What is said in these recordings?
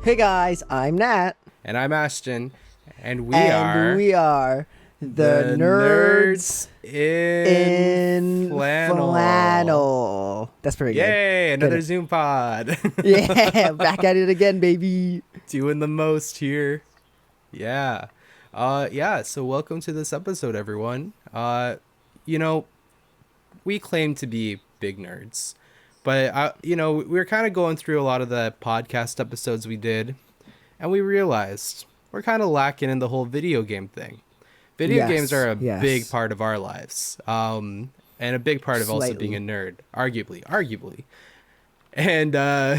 Hey guys, I'm Nat. And I'm Ashton. And we are the nerds in in flannel. flannel. That's pretty good. Yay, another Good. Zoom pod. Yeah, back at it again, baby. Doing the most here. Yeah. So welcome to this episode, everyone. You know, we claim to be big nerds. But we were kind of going through a lot of the podcast episodes we did, and we realized we're kind of lacking in the whole video game thing. Video games are a big part of our lives, and a big part of also being a nerd, arguably. And, I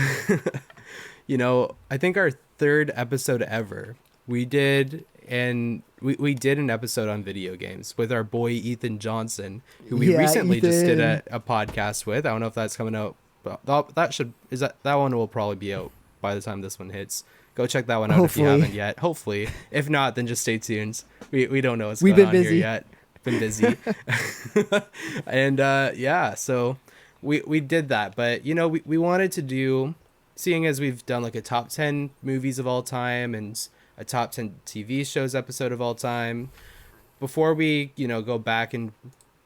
think our third episode ever, we did an episode on video games with our boy Ethan Johnson, who we recently just did a podcast with. I don't know if that's coming out, but that one will probably be out by the time this one hits. Go check that one out if you haven't yet. Hopefully. If not, then just stay tuned. We don't know what's going on here yet. Been busy. And so we did that. But we wanted to do, seeing as we've done like a top 10 movies of all time and a top 10 TV shows episode of all time, before we go back and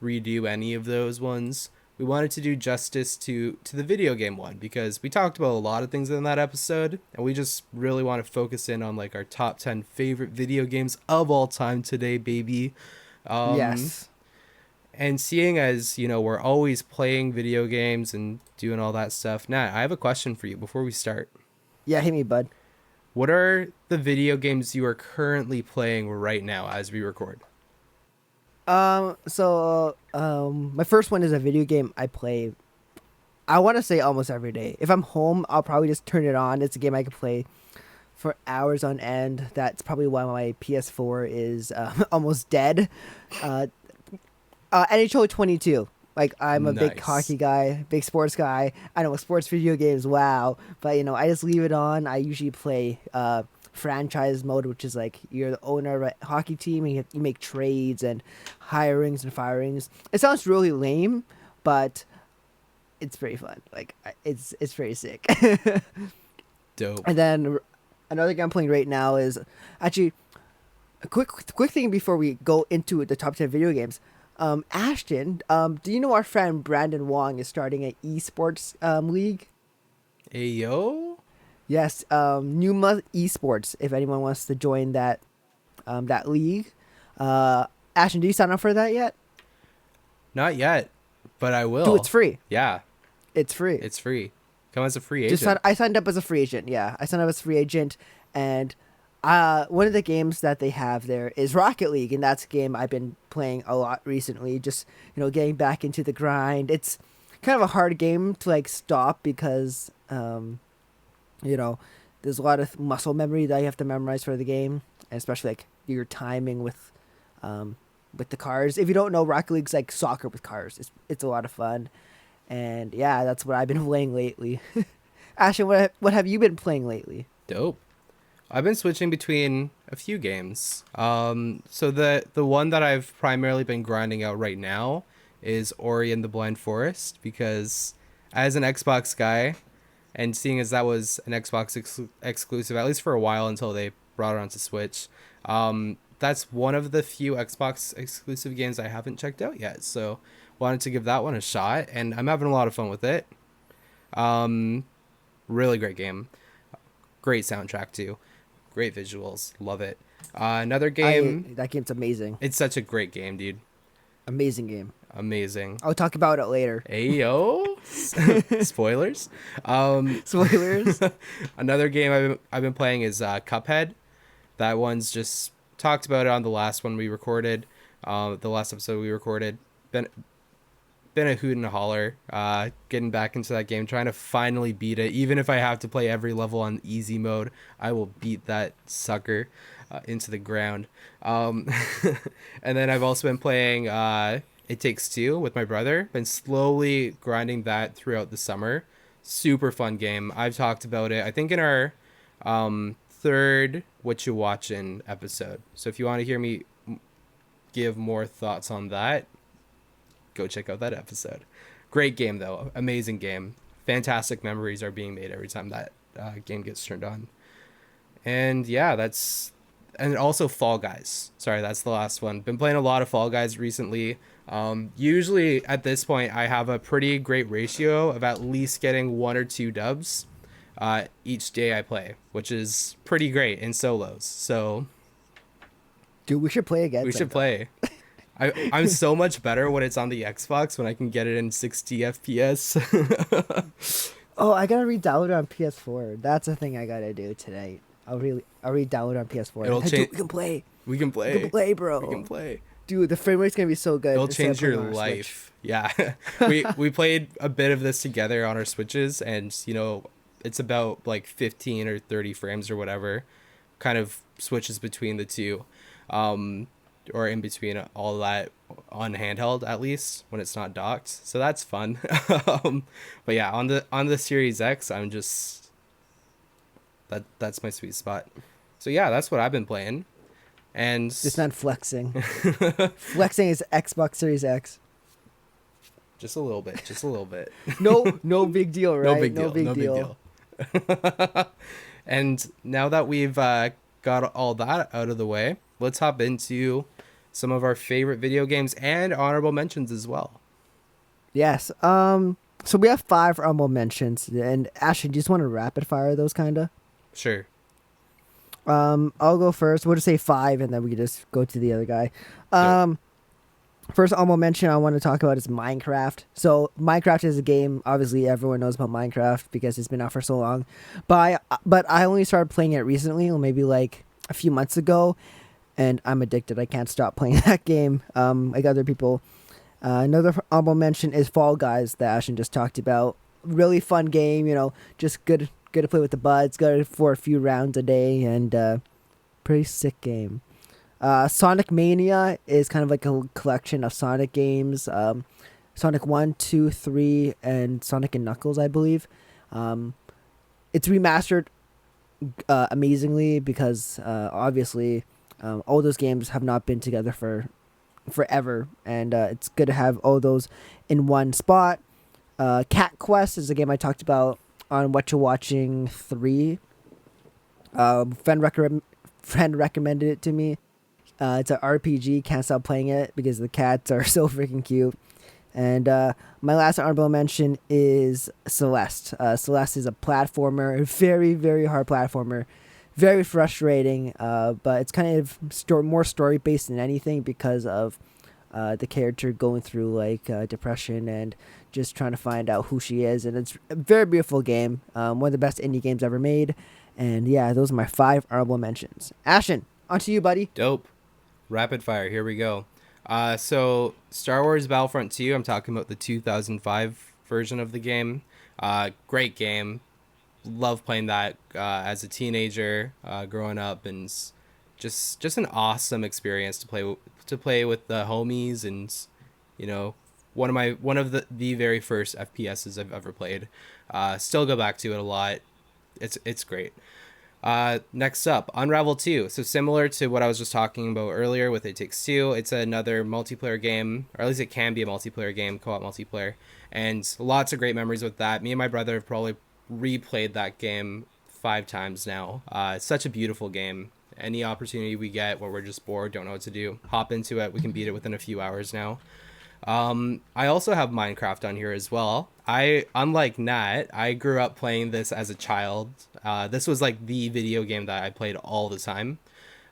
redo any of those ones, we wanted to do justice to the video game one, because we talked about a lot of things in that episode, and we just really want to focus in on like our top 10 favorite video games of all time today, baby. Yes. And seeing as we're always playing video games and doing all that stuff, Nat, I have a question for you before we start. Yeah, hit me, bud. What are the video games you are currently playing right now as we record? My first one is a video game I play, I want to say almost every day. If I'm home, I'll probably just turn it on. It's a game I can play for hours on end. That's probably why my PS4 is almost dead. NHL 22. Like, I'm a big hockey guy, big sports guy. I know sports video games, wow. But, I just leave it on. I usually play franchise mode, which is like you're the owner of a hockey team and you make trades and hirings and firings. It sounds really lame, but it's very fun. Like, it's very sick. Dope. And then another game I'm playing right now is actually a quick thing before we go into the top 10 video games. Ashton, do you know our friend Brandon Wong is starting an esports league? Ayo? Yes, Numa Esports. If anyone wants to join that league, Ashton, do you sign up for that yet? Not yet, but I will. Dude, it's free. Yeah, it's free. It's free. Come as a free agent. I signed up as a free agent. Yeah, I signed up as a free agent, and one of the games that they have there is Rocket League, and that's a game I've been playing a lot recently. Just getting back into the grind. It's kind of a hard game to like stop because there's a lot of muscle memory that you have to memorize for the game, and especially like your timing with the cars. If you don't know, Rocket League's like soccer with cars. It's a lot of fun, and yeah, that's what I've been playing lately. Ashton, what have you been playing lately? Dope. I've been switching between a few games. So the one that I've primarily been grinding out right now is Ori and the Blind Forest, because as an Xbox guy, and seeing as that was an Xbox exclusive, at least for a while until they brought it onto Switch, that's one of the few Xbox exclusive games I haven't checked out yet. So wanted to give that one a shot, and I'm having a lot of fun with it. Really great game. Great soundtrack too. Great visuals. Love it. Another game. That game's amazing. It's such a great game, dude. Amazing game. Amazing. I'll talk about it later. Ayo. Spoilers. Spoilers. Another game I've been playing is Cuphead. That one's just talked about it on the last one we recorded. The last episode we recorded. Been a hoot and a holler. Getting back into that game, trying to finally beat it. Even if I have to play every level on easy mode, I will beat that sucker into the ground. And then I've also been playing It Takes Two with my brother. Been slowly grinding that throughout the summer. Super fun game. I've talked about it, I think, in our third What You Watchin' episode. So if you want to hear me give more thoughts on that, go check out that episode. Great game, though. Amazing game. Fantastic memories are being made every time that game gets turned on. And yeah, and also Fall Guys. Sorry, that's the last one. Been playing a lot of Fall Guys recently. Usually at this point, I have a pretty great ratio of at least getting 1 or 2 dubs each day I play, which is pretty great in solos. So, dude, we should play again. We should play. I'm so much better when it's on the Xbox when I can get it in 60 FPS. Oh, I gotta re-download it on PS4. That's a thing I gotta do today. I'll re-download it on PS4. It'll change. We can play. We can play. We can play, bro. We can play. Dude, the frame rate's gonna be so good. It'll change your life. Yeah. we played a bit of this together on our Switches, and it's about like 15 or 30 frames or whatever, kind of switches between the two, or in between all that on handheld, at least when it's not docked. So that's fun. But yeah, on the Series X, I'm just that's my sweet spot. So yeah, that's what I've been playing. And it's not flexing. Flexing is Xbox Series X. Just a little bit. No big deal, right? No big deal. And now that we've got all that out of the way, let's hop into some of our favorite video games and honorable mentions as well. Yes. So we have 5 honorable mentions, and Ashton, do you just want to rapid fire those kinda? Sure. I'll go first. We'll just say 5, and then we can just go to the other guy. Yep. First honorable mention I want to talk about is Minecraft. So Minecraft is a game, obviously everyone knows about Minecraft because it's been out for so long. But I only started playing it recently, or maybe like a few months ago, and I'm addicted. I can't stop playing that game. Like other people. Another honorable mention is Fall Guys that Ashton just talked about. Really fun game, just good to play with the buds, good for a few rounds a day, and pretty sick game. Sonic Mania is kind of like a collection of Sonic games. Sonic 1, 2, 3, and Sonic and Knuckles, I believe. It's remastered amazingly because obviously all those games have not been together for forever, and it's good to have all those in one spot. Cat Quest is a game I talked about on What You're Watching 3. Friend recommended it to me. It's an RPG. Can't stop playing it because the cats are so freaking cute. And my last honorable mention is Celeste. Celeste is a platformer, a very, very hard platformer. Very frustrating, but it's kind of more story-based than anything because of the character going through like depression and just trying to find out who she is. And it's a very beautiful game. One of the best indie games ever made. And yeah, those are my 5 honorable mentions. Ashton, on to you, buddy. Dope. Rapid fire. Here we go. So Star Wars Battlefront 2, I'm talking about the 2005 version of the game. Great game. Love playing that as a teenager, growing up, and just an awesome experience to play with the homies, and one of the very first FPSs I've ever played. Still go back to it a lot. It's great. Next up, Unravel 2. So similar to what I was just talking about earlier with It Takes Two, it's another multiplayer game, or at least it can be a multiplayer game, co-op multiplayer, and lots of great memories with that. Me and my brother have probably replayed that game 5 times now. It's such a beautiful game. Any opportunity we get where we're just bored, don't know what to do, hop into it. We can beat it within a few hours now. I also have Minecraft on here as well. Unlike Nat, I grew up playing this as a child. This was like the video game that I played all the time.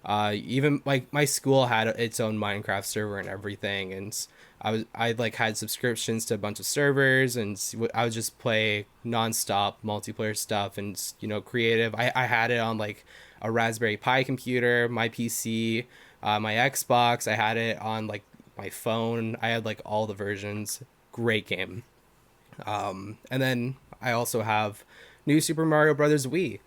Even like my school had its own Minecraft server and everything, and I like had subscriptions to a bunch of servers, and I would just play nonstop multiplayer stuff and creative. I had it on like a Raspberry Pi computer, my PC, my Xbox. I had it on like my phone. I had like all the versions. Great game. And then I also have New Super Mario Brothers Wii.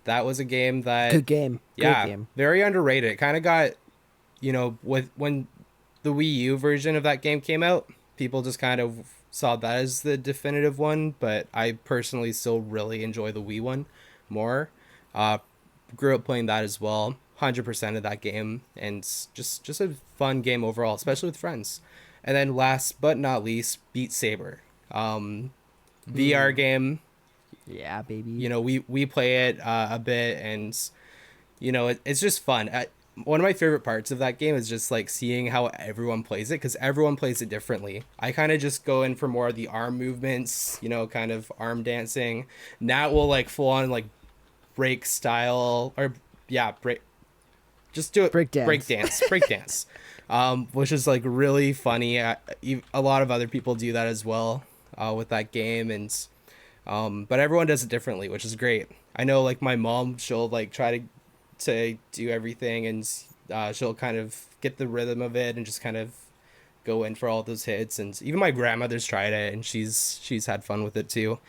That was a game that good game. Yeah, good game. Very underrated. It kind of got, with when the Wii U version of that game came out, people just kind of saw that as the definitive one. But I personally still really enjoy the Wii one more. Grew up playing that as well. 100% of that game, and just a fun game overall, especially with friends. And then last but not least, Beat Saber. VR game. Yeah, baby. We play it a bit, and it's just fun. One of my favorite parts of that game is just like seeing how everyone plays it, because everyone plays it differently. I kind of just go in for more of the arm movements, kind of arm dancing. Nat will like full on like break style, or yeah, just do it. Break dance. Which is like really funny. A lot of other people do that as well with that game, and but everyone does it differently, which is great. I know like my mom, she'll like try to do everything, and she'll kind of get the rhythm of it and just kind of go in for all those hits. And even my grandmother's tried it, and she's had fun with it too.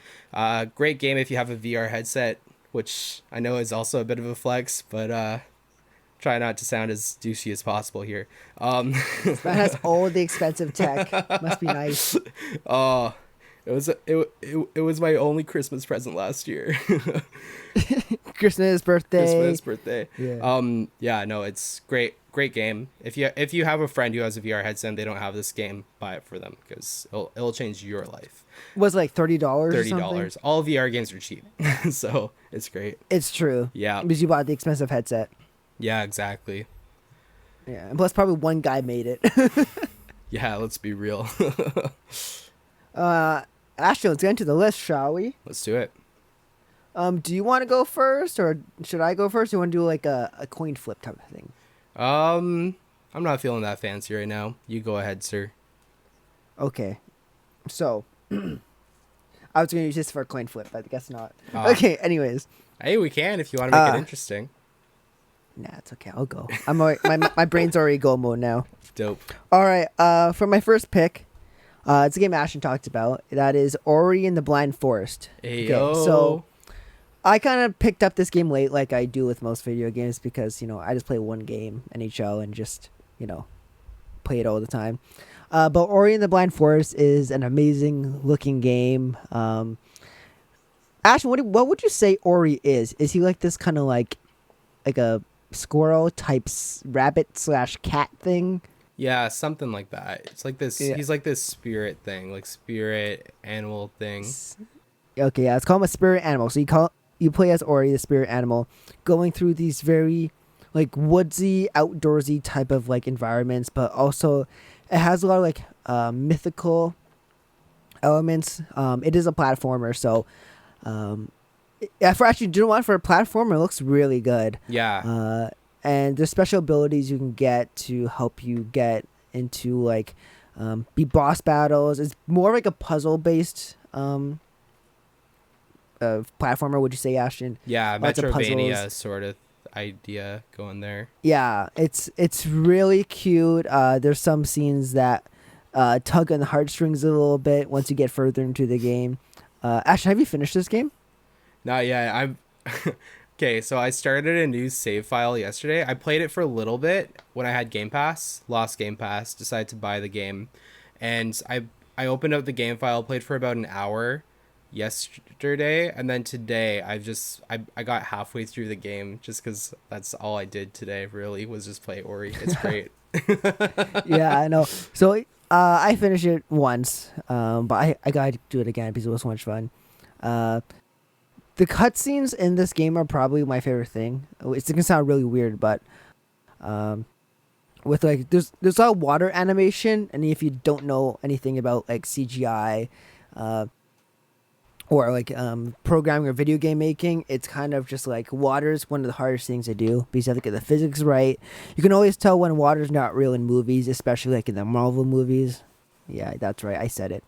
Great game if you have a VR headset, which I know is also a bit of a flex, but try not to sound as douchey as possible here. That has all the expensive tech. Must be nice. Oh, it was my only Christmas present last year. Christmas birthday. Yeah. No, it's great game. If you have a friend who has a VR headset and they don't have this game, buy it for them, because it'll change your life. Was it like $30? $30. All VR games are cheap, so it's great. It's true. Yeah, because you bought the expensive headset. Yeah, exactly. Yeah, and plus probably one guy made it. Yeah, let's be real. Ashton, let's get into the list, shall we? Let's do it. Do you want to go first, or should I go first? You want to do like a coin flip type of thing? I'm not feeling that fancy right now. You go ahead, sir. Okay. So, I was going to use this for a coin flip, but I guess not. Okay, anyways. Hey, we can if you want to make it interesting. Nah, it's okay. I'll go. My brain's already go mode now. Dope. All right. For my first pick, it's a game Ashton talked about. That is Ori and the Blind Forest. Hey, okay, so I kind of picked up this game late, like I do with most video games, because I just play one game, NHL, and just play it all the time. But Ori and the Blind Forest is an amazing looking game. Ashton, what would you say Ori is? Is he like this kind of like a squirrel type rabbit/cat thing? Yeah, something like that. It's like this. Yeah. He's like this spirit thing, like spirit animal thing. Okay, yeah, it's called a spirit animal. So you play as Ori, the spirit animal, going through these very like woodsy, outdoorsy type of like environments, but also it has a lot of like mythical elements. It is a platformer, so for a platformer, it looks really good. Yeah. And there's special abilities you can get to help you get into like be boss battles. It's more like a puzzle based platformer, would you say, Ashton? Yeah, Metrovania sort of idea going there. Yeah, it's really cute. There's some scenes that tug on the heartstrings a little bit once you get further into the game. Ashton, have you finished this game? Not yet. I'm okay. So I started a new save file yesterday. I played it for a little bit when I had Game Pass, lost Game Pass, decided to buy the game, and I opened up the game file, played for about an hour yesterday, and then today I got halfway through the game, just because that's all I did today. Really was just play Ori. It's great. Yeah, I know. So I finished it once, but I gotta do it again because it was so much fun. The cutscenes in this game are probably my favorite thing. It's gonna sound really weird, but with like there's a lot of water animation, and if you don't know anything about like CGI, or like programming or video game making, it's kind of just like water's one of the hardest things to do because you have to get the physics right. You can always tell when water's not real in movies, especially like in the Marvel movies. Yeah, that's right, I said it.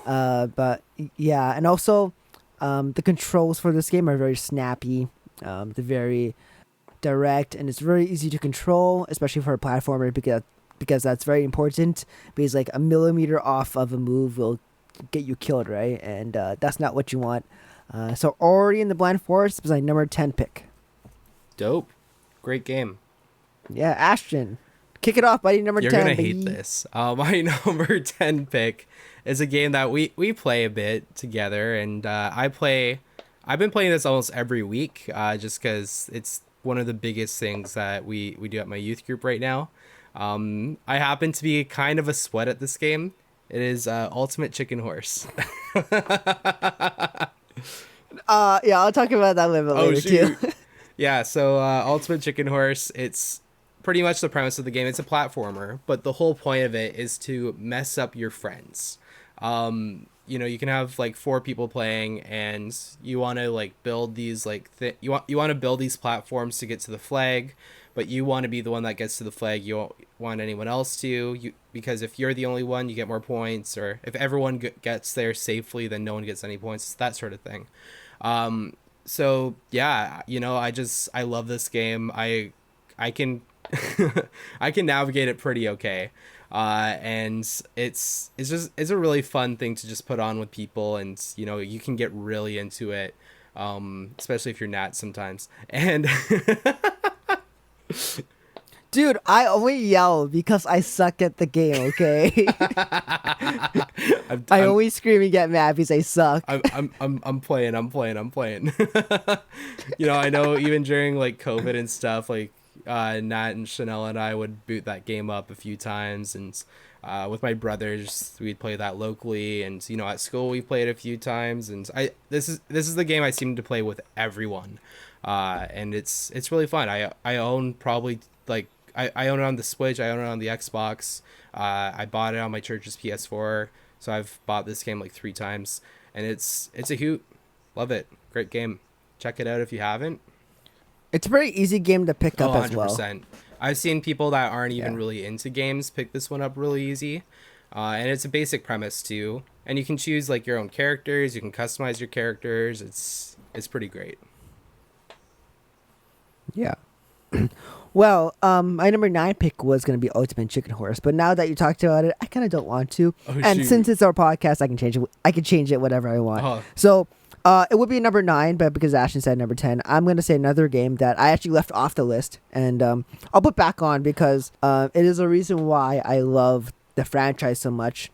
But yeah, and also the controls for this game are very snappy. They're very direct, and it's very easy to control, especially for a platformer, because that's very important, because like a millimeter off of a move will get you killed, right? And that's not what you want. So Ori and the Blind Forest was my number 10 pick. Dope. Great game. Yeah, Ashton, kick it off, buddy. Number 10. You're gonna hate this. My number 10 pick is a game that we play a bit together, and I've been playing this almost every week, just because it's one of the biggest things that we do at my youth group right now. I happen to be kind of a sweat at this game. It is Ultimate Chicken Horse. Yeah, I'll talk about that a little bit later too. Yeah, so Ultimate Chicken Horse, it's pretty much the premise of the game. It's a platformer, but the whole point of it is to mess up your friends. You can have like four people playing, and you want to like build these like you want to build these platforms to get to the flag, but you want to be the one that gets to the flag. You don't want anyone else to. Because if you're the only one, you get more points, or if everyone gets there safely, then no one gets any points. That sort of thing. So yeah, I love this game. I can I can navigate it pretty okay. And it's a really fun thing to just put on with people, and you can get really into it, especially if you're Nat sometimes. And Dude, I only yell because I suck at the game, okay? I always scream and get mad because I suck. I'm playing. I know even during like COVID and stuff, like Nat and Chanel and I would boot that game up a few times, and with my brothers we'd play that locally, and at school we played a few times, and this is the game I seem to play with everyone, and it's really fun. I own probably like I own it on the Switch, I own it on the Xbox, I bought it on my church's PS4, so I've bought this game like 3 times, and it's a hoot. Love it. Great game. Check it out if you haven't. It's a very easy game to pick up as well. 100%. I've seen people that aren't even really into games pick this one up really easy. And it's a basic premise too. And you can choose like your own characters. You can customize your characters. It's pretty great. Yeah. Well, my number 9 pick was going to be Ultimate Chicken Horse, but now that you talked about it, I kind of don't want to. And since it's our podcast, I can change it. I can change it whatever I want. So it would be number 9, but because Ashton said number 10, I'm going to say another game that I actually left off the list, and I'll put back on because it is a reason why I love the franchise so much.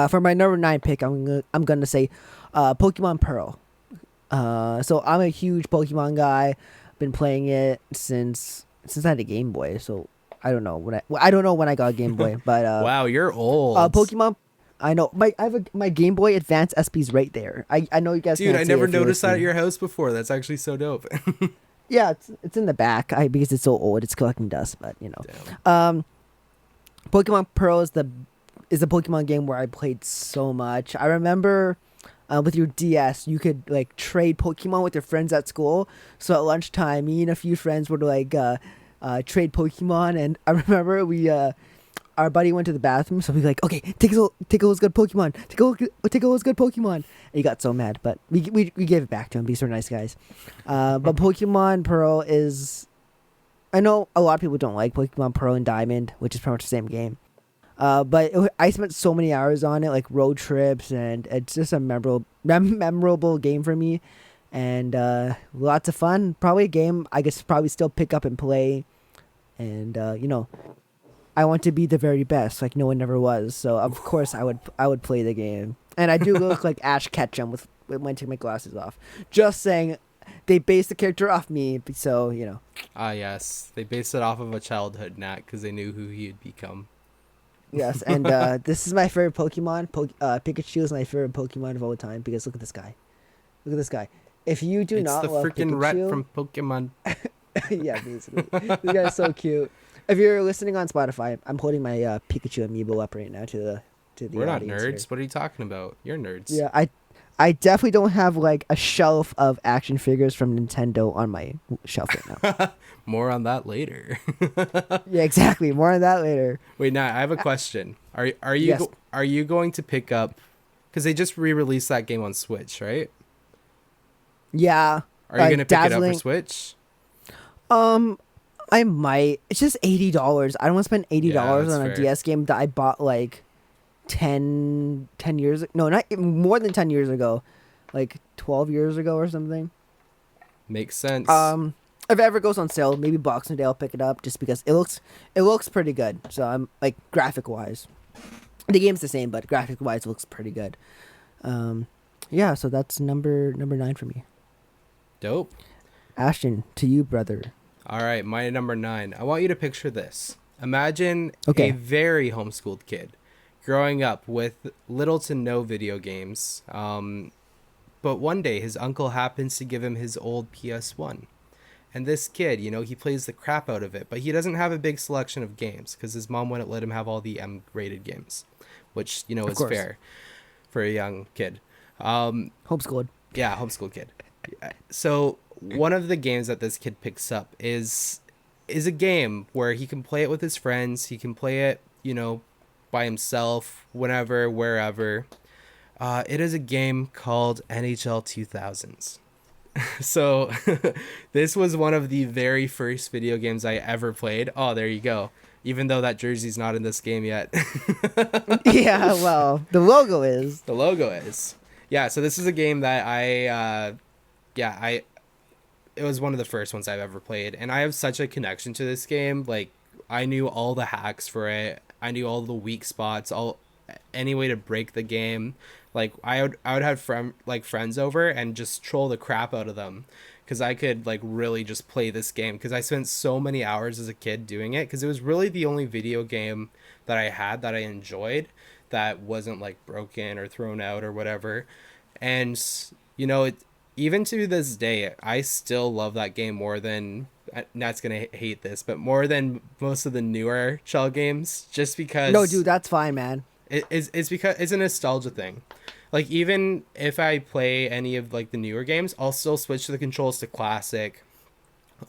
For my number 9 pick, I'm going to say Pokemon Pearl. So I'm a huge Pokemon guy. Been playing it since I had a Game Boy, so I don't know when I got a Game Boy, but wow, you're old. Pokemon, I know I have my Game Boy Advance SP's right there. I know you guys. Dude, can't I see never it noticed that at your house before. That's actually so dope. Yeah, it's in the back. Because it's so old, it's collecting dust. But Pokemon Pearl is the Pokemon game where I played so much. I remember. With your DS, you could like trade Pokemon with your friends at school. So at lunchtime, me and a few friends would like trade Pokemon. And I remember our buddy went to the bathroom, so we were like, okay, take a those good Pokemon, take a those good Pokemon. And he got so mad, but we gave it back to him because we're nice guys. But Pokemon Pearl is, I know a lot of people don't like Pokemon Pearl and Diamond, which is pretty much the same game. But I spent so many hours on it, like road trips, and it's just a memorable game for me, and lots of fun. Probably a game I guess probably still pick up and play, and I want to be the very best, like no one ever was. So of course I would play the game, and I do look like Ash Ketchum with when I take my glasses off. Just saying, they based the character off me, so Ah yes, they based it off of a childhood Nat because they knew who he'd become. Yes, and this is my favorite Pokemon. Pikachu is my favorite Pokemon of all time because look at this guy. Look at this guy. If you do not love Pikachu... It's the freaking rat from Pokemon. Yeah, basically. This guy's so cute. If you're listening on Spotify, I'm holding my Pikachu amiibo up right now to the We're not nerds. Here. What are you talking about? You're nerds. Yeah, I definitely don't have like a shelf of action figures from Nintendo on my shelf right now. More on that later. Yeah, exactly. More on that later. Wait, Nat, I have a question. Are you yes. Are you going to pick up? Because they just re-released that game on Switch, right? Yeah. Are you gonna pick it up for Switch? I might. It's just $80. I don't want to spend $80 on a DS game that I bought like 10 years. No, not more than 10 years ago, like 12 years ago or something. Makes sense. If it ever goes on sale, maybe Boxing Day I'll pick it up just because it looks pretty good. So I'm like graphic wise, the game's the same, but graphic wise it looks pretty good. Yeah, so that's number 9 for me. Dope. Ashton, to you, brother. All right, my number 9. I want you to picture this. Imagine a very homeschooled kid growing up with little to no video games. But one day his uncle happens to give him his old PS1. And this kid, he plays the crap out of it, but he doesn't have a big selection of games because his mom wouldn't let him have all the M-rated games, which, is fair for a young kid. Homeschooled. Yeah, homeschool kid. So one of the games that this kid picks up is a game where he can play it with his friends. He can play it, by himself, whenever, wherever. It is a game called NHL 2000s. So this was one of the very first video games I ever played. Oh, there you go. Even though that jersey's not in this game yet. Yeah, well, the logo is. The logo is. Yeah, so this is a game that it was one of the first ones I've ever played. And I have such a connection to this game. Like, I knew all the hacks for it. I knew all the weak spots, any way to break the game. Like, I would have friends over and just troll the crap out of them because I could like really just play this game because I spent so many hours as a kid doing it because it was really the only video game that I had that I enjoyed that wasn't like broken or thrown out or whatever. And even to this day, I still love that game more than, Nat's gonna hate this, but more than most of the newer Chell games, just because. No, dude, that's fine, man. It's because it's a nostalgia thing. Like, even if I play any of like the newer games, I'll still switch the controls to classic.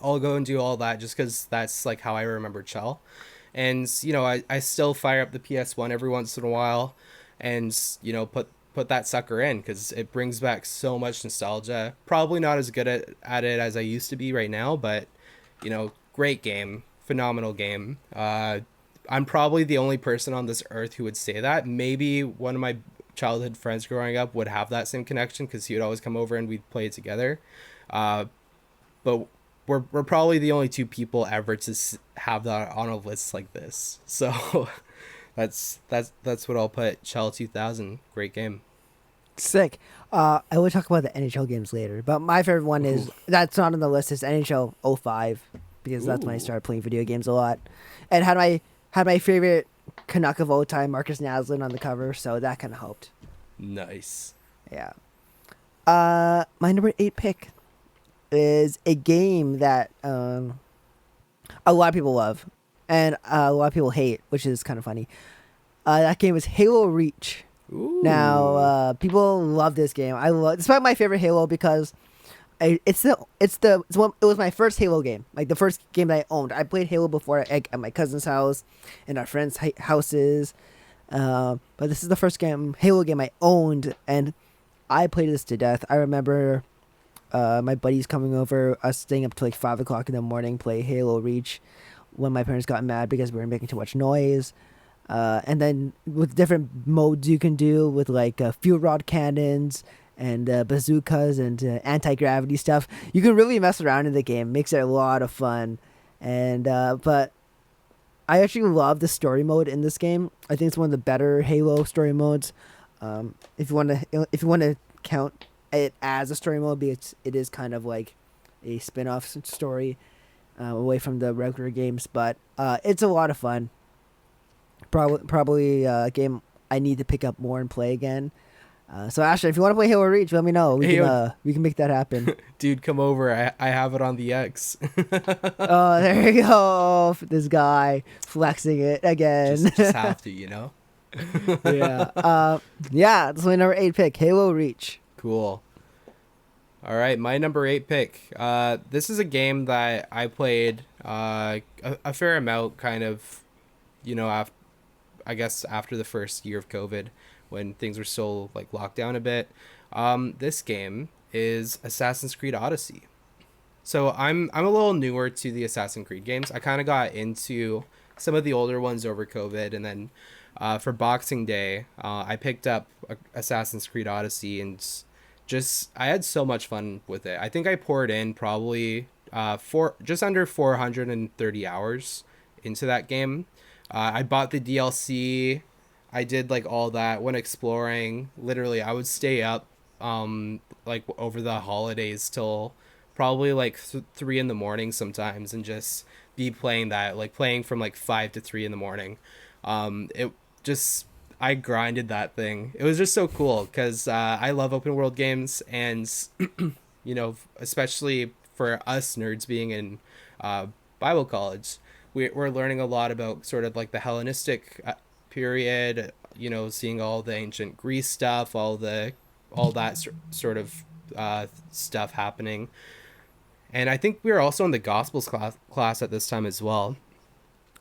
I'll go and do all that just because that's like how I remember Chell. And I still fire up the PS1 every once in a while, and put that sucker in because it brings back so much nostalgia. Probably not as good at it as I used to be right now, but great game, phenomenal game. I'm probably the only person on this earth who would say that. Maybe one of my childhood friends growing up would have that same connection because he would always come over and we'd play it together. But we're probably the only two people ever to have that on a list like this. So that's what I'll put. Chell 2000, great game. Sick. I will talk about the NHL games later, but my favorite one is that's not on the list. Is NHL 05 because that's when I started playing video games a lot, and had my favorite Canuck of all time, Marcus Naslund, on the cover, so that kind of helped. Nice. Yeah. My number 8 pick is a game that a lot of people love and a lot of people hate, which is kind of funny. That game is Halo Reach. Ooh. Now, people love this game. It's probably my favorite Halo because it was my first Halo game, like the first game that I owned. I played Halo before at my cousin's house and our friends' houses, but this is the first Halo game I owned, and I played this to death. I remember my buddies coming over, us staying up till like 5 o'clock in the morning, play Halo Reach when my parents got mad because we were making too much noise. And then with different modes you can do with like fuel rod cannons and bazookas and anti-gravity stuff, you can really mess around in the game. Makes it a lot of fun. And but I actually love the story mode in this game. I think it's one of the better Halo story modes. If you want to count it as a story mode, because it is kind of like a spin-off story away from the regular games, but it's a lot of fun. Probably a game I need to pick up more and play again. So Asher, if you want to play Halo Reach, let me know. We can make that happen. Dude, come over. I have it on the X. Oh, there you go. This guy flexing it again. Just have to, Yeah. Yeah, that's my number 8 pick, Halo Reach. Cool. All right, my number 8 pick. This is a game that I played a fair amount, kind of, after the first year of COVID, when things were still like locked down a bit. This game is Assassin's Creed Odyssey. So I'm a little newer to the Assassin's Creed games. I kind of got into some of the older ones over COVID, and then for Boxing Day, I picked up Assassin's Creed Odyssey, and I had so much fun with it. I think I poured in probably just under 430 hours into that game. I bought the DLC. I did like all that, went exploring. Literally, I would stay up like over the holidays till probably like 3 in the morning sometimes, and just be playing that, like playing from like 5 to 3 in the morning. I grinded that thing. It was just so cool because I love open world games, and especially for us nerds being in Bible college, we're learning a lot about sort of like the Hellenistic period, you know, seeing all the ancient Greece stuff, all that sort of stuff happening. And I think we were also in the Gospels class at this time as well.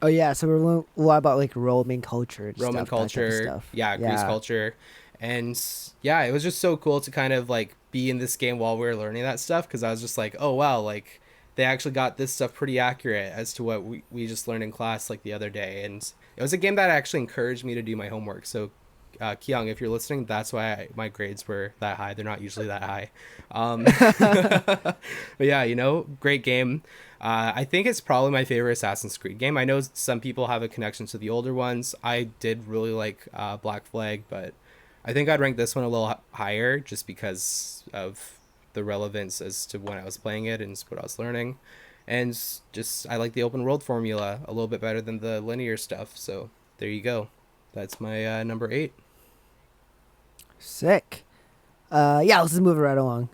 Oh yeah, so we're learning a lot about like Roman culture, and Roman stuff, culture, that type of stuff. yeah, Greece culture, and yeah, it was just so cool to kind of like be in this game while we were learning that stuff, because I was just like, oh wow, like they actually got this stuff pretty accurate as to what we just learned in class like the other day. And it was a game that actually encouraged me to do my homework. So Kyung, if you're listening, that's why my grades were that high. They're not usually that high. But yeah, you know, great game. I think it's probably my favorite Assassin's Creed game. I know some people have a connection to the older ones. I did really like Black Flag, but I think I'd rank this one a little higher just because of the relevance as to when I was playing it and what I was learning. And just I like the open world formula a little bit better than the linear stuff. So there you go. That's my number 8. Sick. Yeah, let's just move it right along.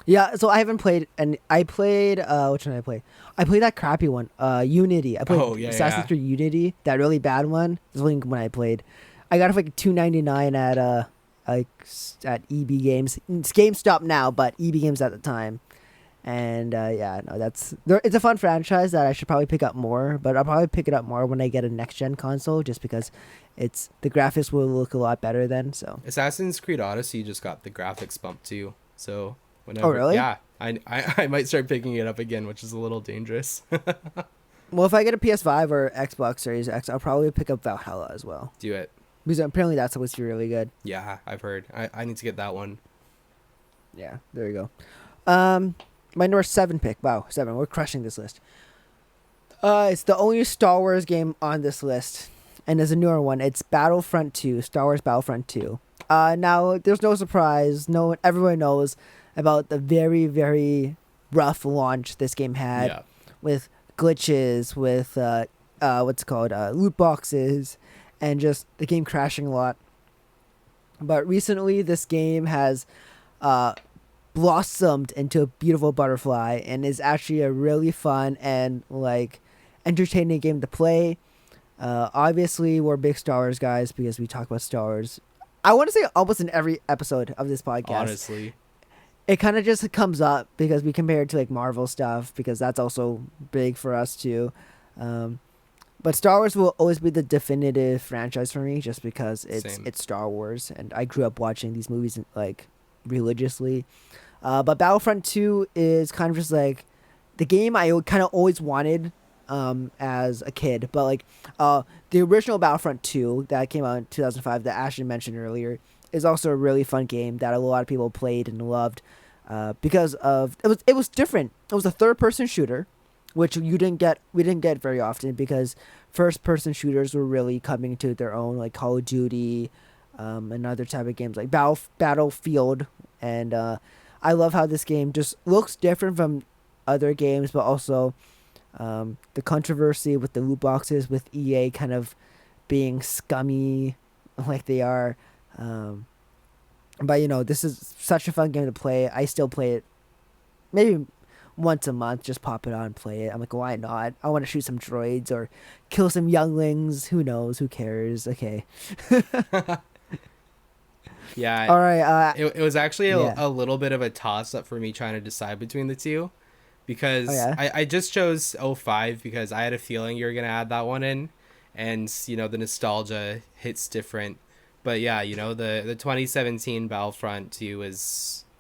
Yeah, so I haven't played, and I played, which one did I play? I played that crappy one, Unity. I played Assassin's Creed Unity, that really bad one. This was when I played. I got it for like $2.99 at EB Games. It's GameStop now, but EB Games at the time. And yeah, no, it's a fun franchise that I should probably pick up more, but I'll probably pick it up more when I get a next gen console, just because the graphics will look a lot better then. So Assassin's Creed Odyssey just got the graphics bump too. So whenever, oh really? Yeah, I might start picking it up again, which is a little dangerous. Well, if I get a PS5 or Xbox Series X, I'll probably pick up Valhalla as well. Do it. Because apparently that's supposed to be really good. Yeah, I've heard. I need to get that one. Yeah, there you go. My number 7 pick. Wow, 7. We're crushing this list. It's the only Star Wars game on this list, and there's a newer one. It's Battlefront 2, Star Wars Battlefront 2. Now, there's no surprise. Everyone knows about the very, very rough launch this game had, with glitches, with loot boxes, and just the game crashing a lot. But recently, this game has blossomed into a beautiful butterfly and is actually a really fun and like entertaining game to play. Obviously, we're big Star Wars guys because we talk about Star Wars. I want to say almost in every episode of this podcast. Honestly, it kind of just comes up because we compare it to like Marvel stuff, because that's also big for us too. But Star Wars will always be the definitive franchise for me, just because it's Star Wars, and I grew up watching these movies like religiously. But Battlefront 2 is kind of just like the game I kind of always wanted as a kid. But like the original Battlefront 2 that came out in 2005 that Ashton mentioned earlier is also a really fun game that a lot of people played and loved because of it was different. It was a third-person shooter, which we didn't get very often, because first-person shooters were really coming to their own, like Call of Duty and other type of games like Battlefield. And I love how this game just looks different from other games, but also the controversy with the loot boxes, with EA kind of being scummy like they are. But, you know, this is such a fun game to play. I still play it maybe once a month, just pop it on and play it. I'm like, why not? I want to shoot some droids or kill some younglings. Who knows? Who cares? Okay. Yeah. All right. It was actually a little bit of a toss-up for me trying to decide between the two, because I just chose 05 because I had a feeling you were going to add that one in, and, you know, the nostalgia hits different. But yeah, you know, the 2017 Battlefront 2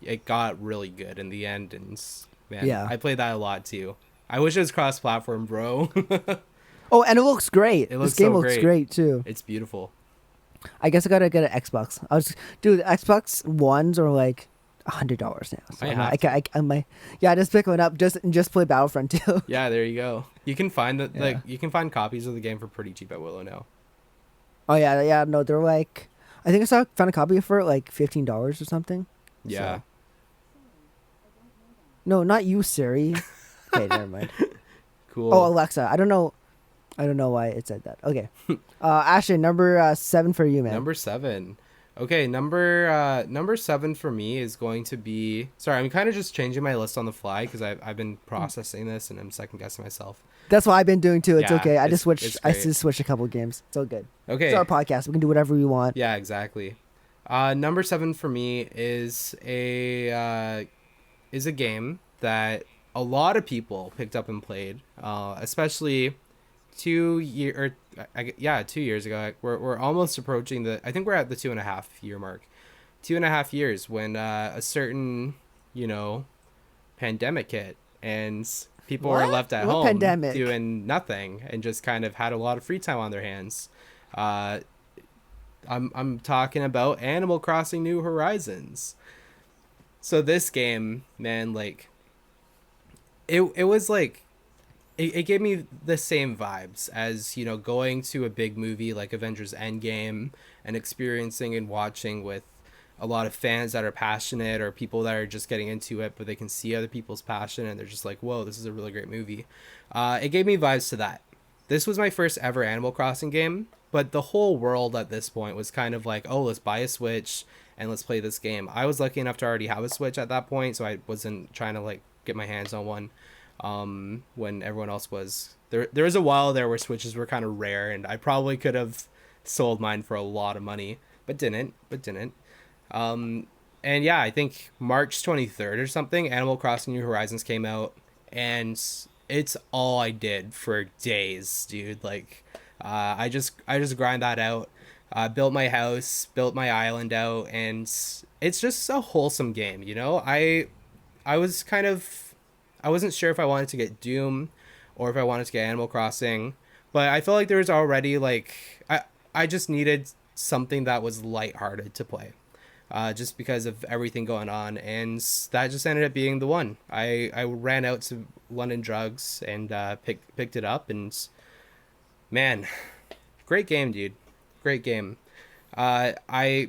it got really good in the end, and man, I played that a lot too. I wish it was cross-platform, bro. Oh, and it looks great. This game looks great too. It's beautiful. I guess I gotta get an Xbox. Dude, Xbox Ones are like $100 now. So I just pick one up just play Battlefront 2. Yeah, there you go. You can find you can find copies of the game for pretty cheap at Willow now. Oh yeah, no, they're like, I think I found a copy for like $15 or something. Yeah. So. No, not you, Siri. Okay, never mind. Cool. Oh, Alexa. I don't know why it said that. Okay. Ashton, number 7 for you, man. Number 7. Okay, number 7 for me is going to be. Sorry, I'm kind of just changing my list on the fly because I've been processing this and I'm second guessing myself. That's what I've been doing too. It's Yeah, okay. I great. just switched a couple games. It's all good. It's Okay. our podcast. We can do whatever we want. Yeah, exactly. Number 7 for me is a game that a lot of people picked up and played, especially 2 years ago. We're almost approaching I think we're at the 2.5 year mark. 2.5 years when a certain, pandemic hit and people were left at home pandemic? doing nothing and just kind of had a lot of free time on their hands. I'm talking about Animal Crossing New Horizons. So this game, man, like it was like it gave me the same vibes as, going to a big movie like Avengers Endgame and experiencing and watching with a lot of fans that are passionate or people that are just getting into it, but they can see other people's passion and they're just like, whoa, this is a really great movie. It gave me vibes to that. This was my first ever Animal Crossing game, but the whole world at this point was kind of like, oh, let's buy a Switch and let's play this game. I was lucky enough to already have a Switch at that point, so I wasn't trying to like get my hands on one when everyone else was. There was a while there where Switches were kind of rare, and I probably could have sold mine for a lot of money, but didn't. And yeah, I think March 23rd or something, Animal Crossing New Horizons came out, and it's all I did for days, dude. Like, I just grind that out. Built my house, built my island out, and it's just a wholesome game, I was I wasn't sure if I wanted to get Doom or if I wanted to get Animal Crossing, but I felt like there was already like I just needed something that was lighthearted to play. Just because of everything going on, and that just ended up being the one. I ran out to London Drugs and picked it up, and man, great game, dude. Great game. I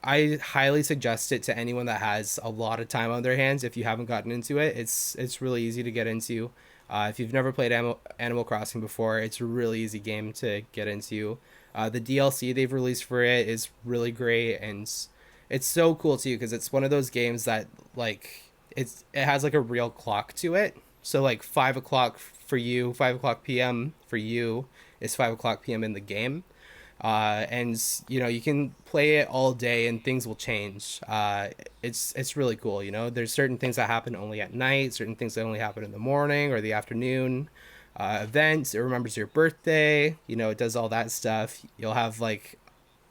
highly suggest it to anyone that has a lot of time on their hands. If you haven't gotten into it, it's really easy to get into. If you've never played Animal Crossing before, it's a really easy game to get into. The DLC they've released for it is really great, and it's so cool too because it's one of those games that like it has like a real clock to it. So like 5 o'clock for you, 5 o'clock p.m. for you is 5 o'clock p.m. in the game. And you can play it all day and things will change. It's really cool. There's certain things that happen only at night, certain things that only happen in the morning or the afternoon. Events, it remembers your birthday, it does all that stuff. You'll have like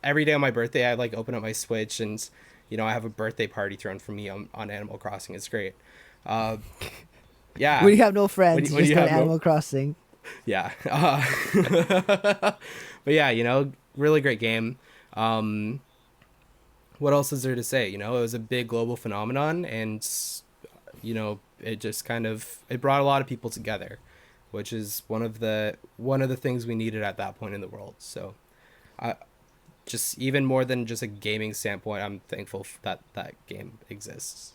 every day on my birthday, I like open up my Switch and, I have a birthday party thrown for me on Animal Crossing. It's great. Yeah. When you have no friends, when you just you go have to Animal Crossing. Yeah. But yeah, really great game. What else is there to say? It was a big global phenomenon, and, it just it brought a lot of people together, which is one of the things we needed at that point in the world. So, just even more than just a gaming standpoint, I'm thankful that game exists.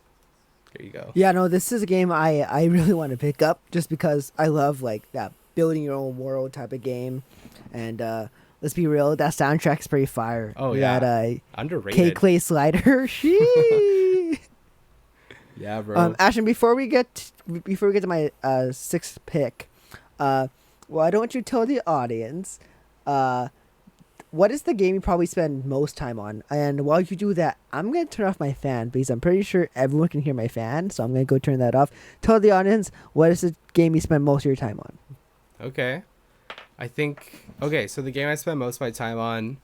There you go. Yeah, no, this is a game I really want to pick up just because I love like that building your own world type of game. And let's be real, that soundtrack's pretty fire. Oh yeah, that underrated. K-Clay Slider. Shee. Yeah, bro. Ashton, before we get to my sixth pick, why don't you tell the audience what is the game you probably spend most time on? And while you do that, I'm going to turn off my fan because I'm pretty sure everyone can hear my fan. So I'm going to go turn that off. Tell the audience, what is the game you spend most of your time on? Okay. So the game I spend most of my time on,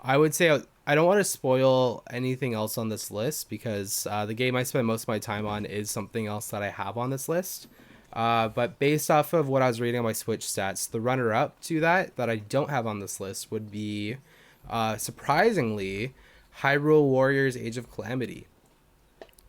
I would say I don't want to spoil anything else on this list because the game I spend most of my time on is something else that I have on this list. But based off of what I was reading on my Switch stats, the runner-up to that I don't have on this list would be, surprisingly, Hyrule Warriors Age of Calamity.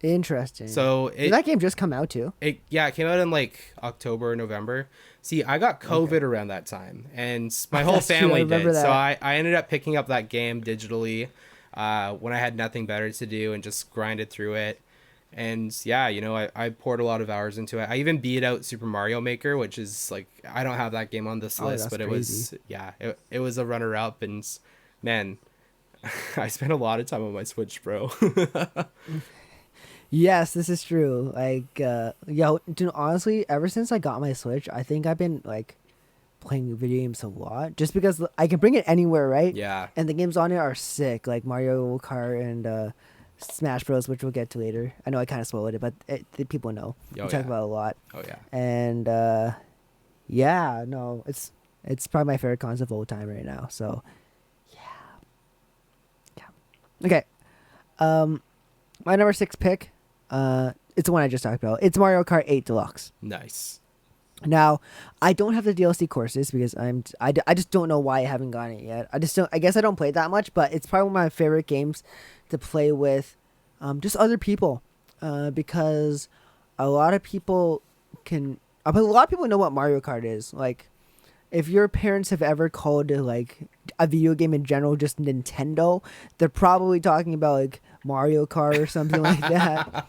Interesting. So did that game just come out too? It came out in like October, November. See, I got COVID around that time, and my whole family did. That. So I ended up picking up that game digitally when I had nothing better to do and just grinded through it. And yeah, I poured a lot of hours into it. I even beat out Super Mario Maker, which is like, I don't have that game on this list, but it was a runner up. And man, I spent a lot of time on my Switch, bro. Yes, this is true. Like, dude, honestly, ever since I got my Switch, I think I've been like playing video games a lot, just because I can bring it anywhere, right? Yeah. And the games on it are sick, like Mario Kart and Smash Bros, which we'll get to later. I know I kind of spoiled it, but the people know. We talk about it a lot. Oh yeah. And yeah, no, it's probably my favorite console of all time right now. So yeah. Okay. My number 6 pick, it's the one I just talked about. It's Mario Kart 8 Deluxe. Nice. Now, I don't have the DLC courses because I just don't know why I haven't gotten it yet. I guess I don't play it that much, but it's probably one of my favorite games to play with just other people, because a lot of people know what Mario Kart is. Like, if your parents have ever called like a video game in general just Nintendo, they're probably talking about like Mario Kart or something like that.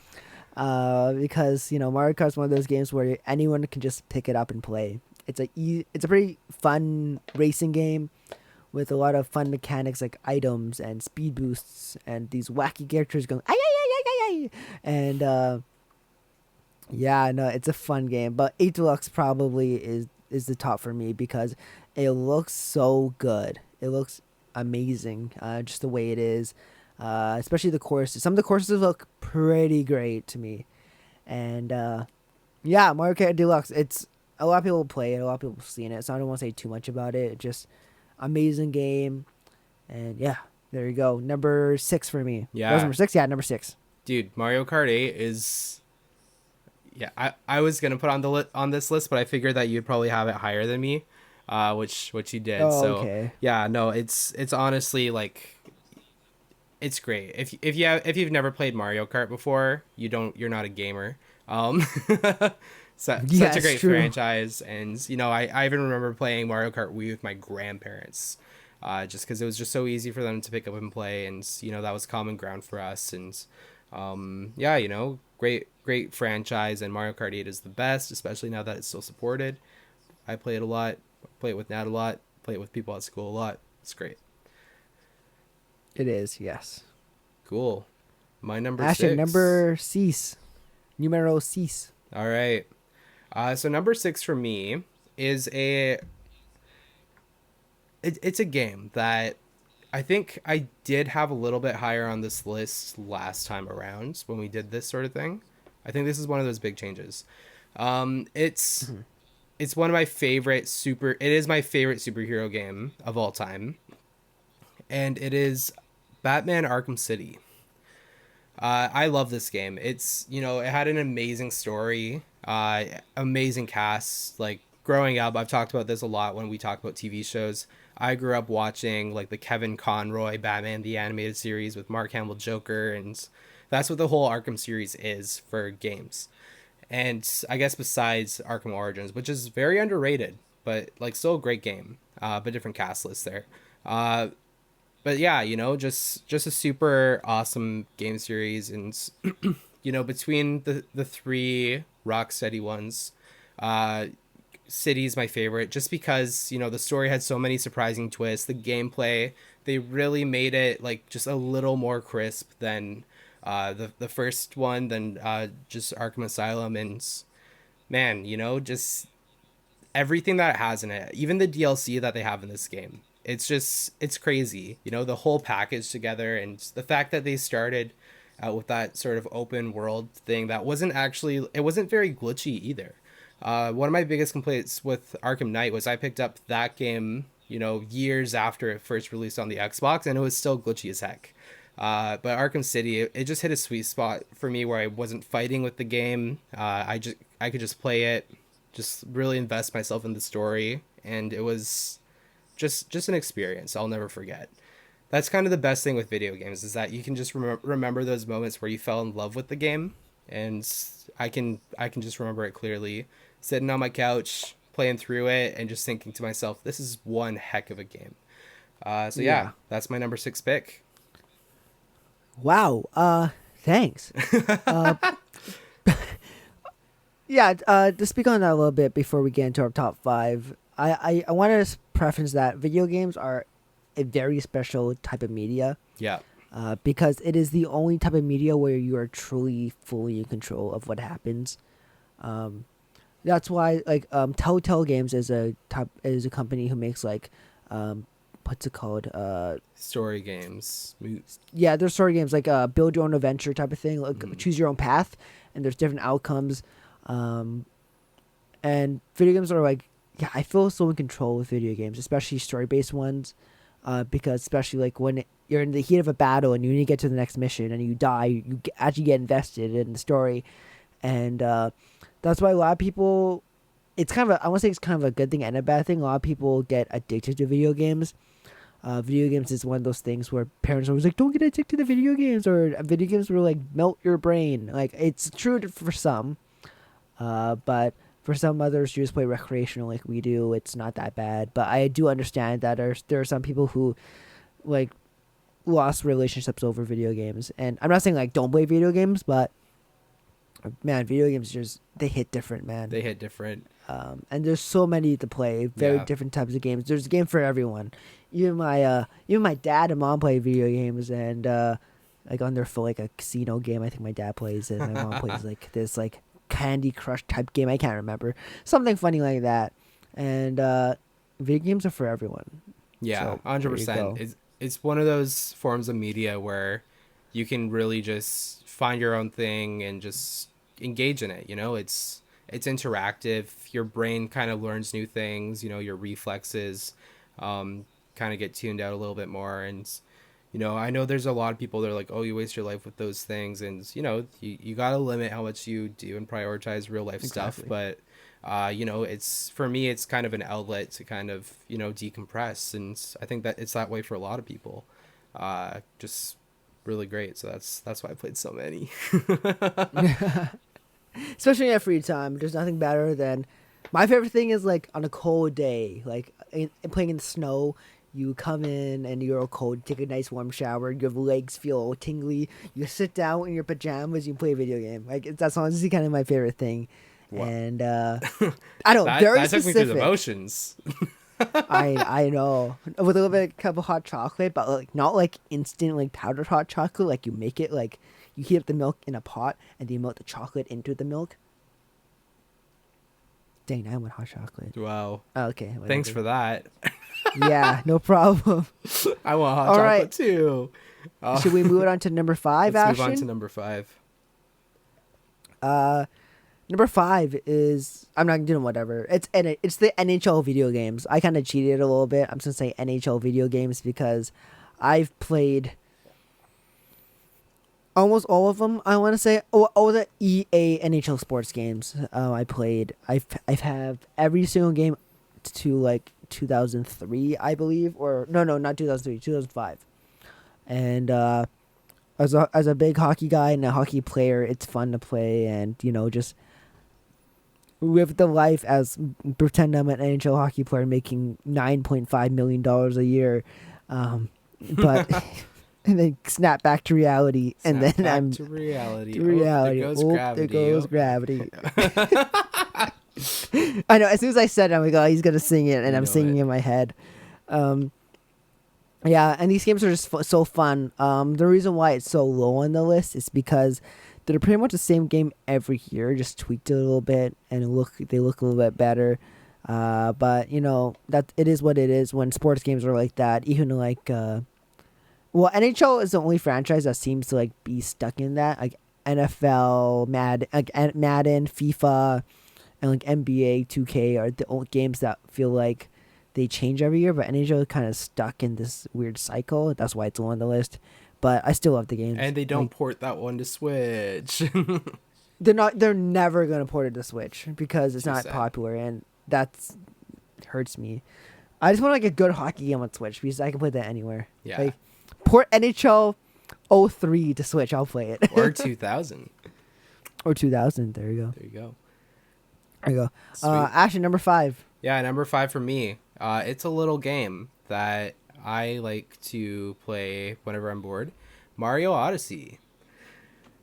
Because Mario Kart is one of those games where anyone can just pick it up and play. It's a pretty fun racing game with a lot of fun mechanics like items and speed boosts and these wacky characters going ay ay ay ay ay, and yeah, no, it's a fun game. But 8 Deluxe probably is the top for me because it looks so good. It looks amazing, just the way it is. Especially the courses. Some of the courses look pretty great to me. And yeah, Mario Kart Deluxe. It's a lot of people play it. A lot of people have seen it. So I don't want to say too much about it. It's just amazing game. And yeah, there you go. Number 6 for me. Yeah. That was number 6? Yeah, number 6. Dude, Mario Kart 8 is... Yeah, I was going to put on this list, but I figured that you'd probably have it higher than me, which you did. Oh, so, okay. Yeah, no, it's honestly like... It's great. If you've never played Mario Kart before, you're not a gamer. Such a great franchise, and I even remember playing Mario Kart Wii with my grandparents, just because it was just so easy for them to pick up and play, and that was common ground for us, and yeah, great franchise, and Mario Kart 8 is the best, especially now that it's still supported. I play it a lot, play it with Nat a lot, play it with people at school a lot. It's great. It is, yes. Cool. My number Ashton, 6. number 6. Numero 6. All right. So number 6 for me is it's a game that I think I did have a little bit higher on this list last time around when we did this sort of thing. I think this is one of those big changes. It's one of my favorite it is my favorite superhero game of all time. And it is Batman Arkham City. I love this game. It's, it had an amazing story, amazing cast. Like, growing up, I've talked about this a lot when we talk about TV shows. I grew up watching, like, the Kevin Conroy Batman the Animated Series with Mark Hamill Joker, and that's what the whole Arkham series is for games. And I guess besides Arkham Origins, which is very underrated, but, like, still a great game, but different cast list there. But yeah, just a super awesome game series, and between the 3 Rocksteady ones, City's my favorite, just because the story had so many surprising twists. The gameplay, they really made it like just a little more crisp than the first one, than just Arkham Asylum, and man, just everything that it has in it, even the DLC that they have in this game. It's crazy, the whole package together, and the fact that they started out with that sort of open world thing that wasn't very glitchy either. One of my biggest complaints with Arkham Knight was I picked up that game, years after it first released on the Xbox, and it was still glitchy as heck. But Arkham City, it just hit a sweet spot for me where I wasn't fighting with the game. I could just play it, just really invest myself in the story, and it was just an experience I'll never forget. That's kind of the best thing with video games, is that you can just remember those moments where you fell in love with the game, and I can just remember it clearly, sitting on my couch playing through it and just thinking to myself, this is one heck of a game. So yeah, that's my number 6 pick. Wow. Thanks. Yeah, to speak on that a little bit before we get into our top 5, I want to preference that video games are a very special type of media. Yeah. Because it is the only type of media where you are truly fully in control of what happens. That's why like Telltale Games is a company who makes like what's it called? Story games. Yeah, there's story games like build your own adventure type of thing. Like choose your own path, and there's different outcomes. And video games are like, yeah, I feel so in control with video games, especially story based ones, because especially like when you're in the heat of a battle and you need to get to the next mission and you die, you actually get invested in the story, and that's why a lot of people. It's kind of I want to say it's kind of a good thing and a bad thing. A lot of people get addicted to video games. Video games is one of those things where parents are always like, don't get addicted to video games, or video games will like melt your brain. Like it's true for some, but for some others who just play recreational like we do, it's not that bad. But I do understand that there are some people who like lost relationships over video games, and I'm not saying like don't play video games, but man, video games just they hit different, man. They hit different. And there's so many to play, very different types of games. There's a game for everyone. Even my dad and mom play video games, and like on their phone, like a casino game. I think my dad plays it. And my mom plays like this like Candy Crush type game. I can't remember, something funny like that. And video games are for everyone. Yeah, 100%. It's one of those forms of media where you can really just find your own thing and just engage in it. You know, it's interactive. Your brain kind of learns new things. You know, your reflexes kind of get tuned out a little bit more. And you know, I know there's a lot of people that are like, oh, you waste your life with those things, and you know, you gotta limit how much you do and prioritize real life stuff. But you know, it's for me, it's kind of an outlet to kind of, you know, decompress, and I think that it's that way for a lot of people. Just really great. So that's why I played so many. Especially at free time. There's nothing better than my favorite thing is like on a cold day, like playing in the snow. You come in and you're all cold, take a nice warm shower, your legs feel all tingly. You sit down in your pajamas, you play a video game. Like that's honestly kind of my favorite thing. Wow. And I don't very that specific. Took me through the motions. I know, with a little bit of cup of hot chocolate, but like not like instant like powdered hot chocolate. Like you make it like you heat up the milk in a pot and you melt the chocolate into the milk. Dang, I want hot chocolate. Wow. Oh, okay. Whatever. Thanks for that. Yeah, no problem. I want hot chocolate too. Should we move it on to number 5, Let's Ashton? move on to number 5. Number 5 is I'm not doing whatever. It's the NHL video games. I kind of cheated a little bit. I'm just gonna say NHL video games because I've played almost all of them. I want to say all the EA NHL sports games. I played. I've have every single game to like 2003, I believe, or no, not 2003, 2005. And as a big hockey guy and a hockey player, it's fun to play and you know just live the life as pretend I'm an NHL hockey player making $9.5 million a year, but. And then snap back to reality, and then I'm to reality. There goes gravity. I know. As soon as I said it, I'm like, oh, he's gonna sing it, and I'm singing in my head. Yeah, and these games are just so fun. The reason why it's so low on the list is because they're pretty much the same game every year, just tweaked it a little bit, and they look a little bit better. But you know that it is what it is when sports games are like that. Even like. Well, NHL is the only franchise that seems to like be stuck in that. Like NFL, Madden, FIFA, and like NBA 2K are the only games that feel like they change every year. But NHL is kind of stuck in this weird cycle. That's why it's low on the list. But I still love the games. And they don't port that one to Switch. They're never gonna port it to Switch because it's not popular, and that's hurts me. I just want like a good hockey game on Switch because I can play that anywhere. Yeah. Like, port NHL 03 to Switch. I'll play it. Or 2000. Or 2000. There you go. Ashton, number 5. Yeah, number 5 for me. It's a little game that I like to play whenever I'm bored. Mario Odyssey.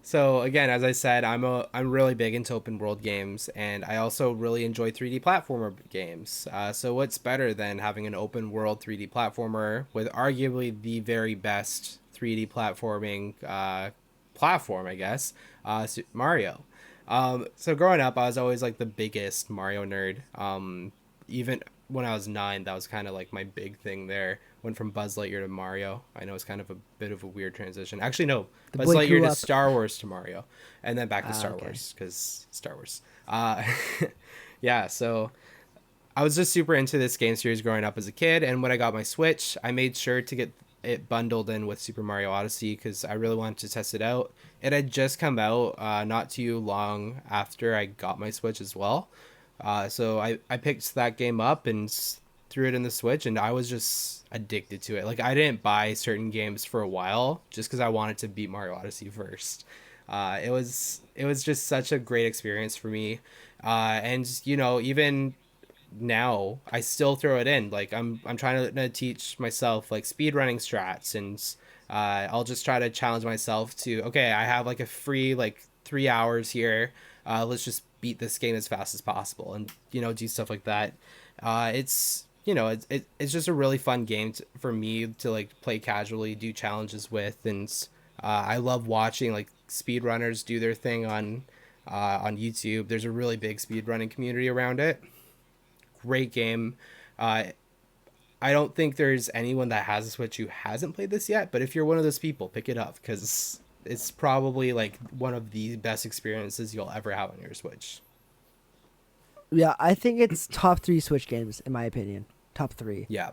So again, as I said, I'm really big into open world games, and I also really enjoy 3D platformer games. So what's better than having an open world 3D platformer with arguably the very best 3D platforming platform, I guess, Mario. So growing up, I was always like the biggest Mario nerd. Even when I was 9, that was kind of like my big thing there. Went from Buzz Lightyear to Mario. I know it's kind of a bit of a weird transition. Actually, no, The Buzz boy Lightyear grew to up. Star Wars to Mario, and then back to Star Okay. Wars because Star Wars. Yeah, so I was just super into this game series growing up as a kid, and when I got my Switch, I made sure to get it bundled in with Super Mario Odyssey because I really wanted to test it out. It had just come out not too long after I got my Switch as well. So I picked that game up and threw it in the Switch, and I was just addicted to it. Like, I didn't buy certain games for a while just because I wanted to beat Mario Odyssey first. It was just such a great experience for me. And you know, even now I still throw it in. Like, I'm trying to teach myself like speed running strats, and I'll just try to challenge myself to, okay, I have like a free like 3 hours here. Let's just beat this game as fast as possible, and you know, do stuff like that. It's, you know, it's just a really fun game for me to like play casually, do challenges with, and I love watching like speedrunners do their thing on YouTube. There's a really big speedrunning community around it. Great game. Uh, I don't think there's anyone that has a Switch who hasn't played this yet, but if you're one of those people, pick it up because it's probably like one of the best experiences you'll ever have on your Switch. Yeah, I think it's top 3 Switch games in my opinion. Top 3. Yeah.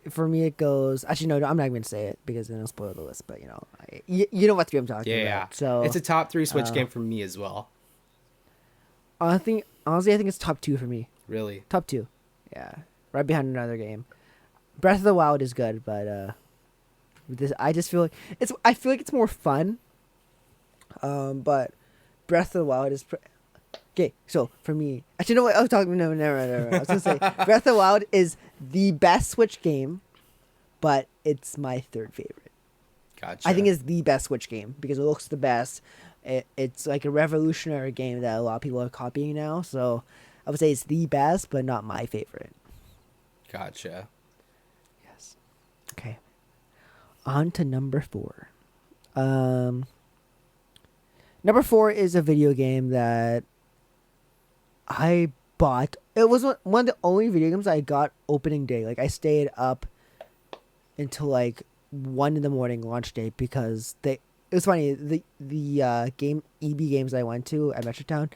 For me, it goes. Actually, no, I'm not going to say it because then it'll spoil the list. But you know, you know what 3 I'm talking Yeah. about. So It's a top 3 Switch game for me as well. honestly, I think it's top 2 for me. Really. Top 2. Yeah, right behind another game. Breath of the Wild is good, but this I just feel like it's. I feel like it's more fun. But Breath of the Wild is. Okay, so for me, actually, no, wait, I was talking. No, never. I was gonna say Breath of the Wild is the best Switch game, but it's my 3rd favorite. Gotcha. I think it's the best Switch game because it looks the best. It's like a revolutionary game that a lot of people are copying now. So I would say it's the best, but not my favorite. Gotcha. Yes. Okay. On to number 4. Number 4 is a video game that I bought. It was one of the only video games I got opening day. Like, I stayed up until like 1 in the morning launch day because it was funny. The game EB games I went to at Metrotown,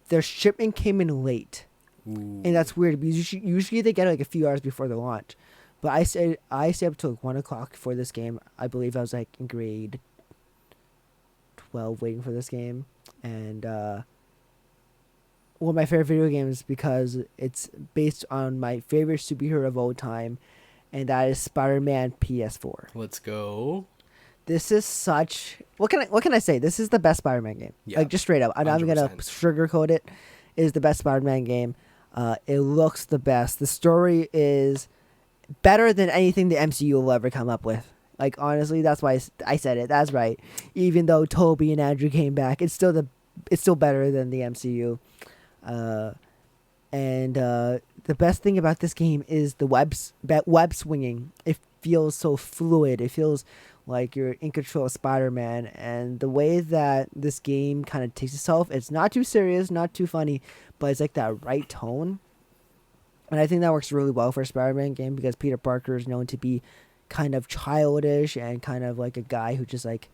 their shipment came in late. Ooh. And that's weird because usually they get it like a few hours before the launch. But I stayed up till like 1 o'clock for this game. I believe I was like in grade 12 waiting for this game. And one of my favorite video games because it's based on my favorite superhero of all time, and that is Spider-Man PS4. Let's go. This is such. What can I say? This is the best Spider-Man game. Yeah. Like, just straight up. I'm not even gonna 100%. sugarcoat it. It is the best Spider-Man game. It looks the best. The story is better than anything the MCU will ever come up with. Like, honestly, that's why I said it. That's right. Even though Toby and Andrew came back, it's still better than the MCU. And the best thing about this game is the web swinging. It feels so fluid. It feels like you're in control of Spider-Man, and the way that this game kind of takes itself, it's not too serious, not too funny, but it's like that right tone. And I think that works really well for a Spider-Man game because Peter Parker is known to be kind of childish and kind of like a guy who just like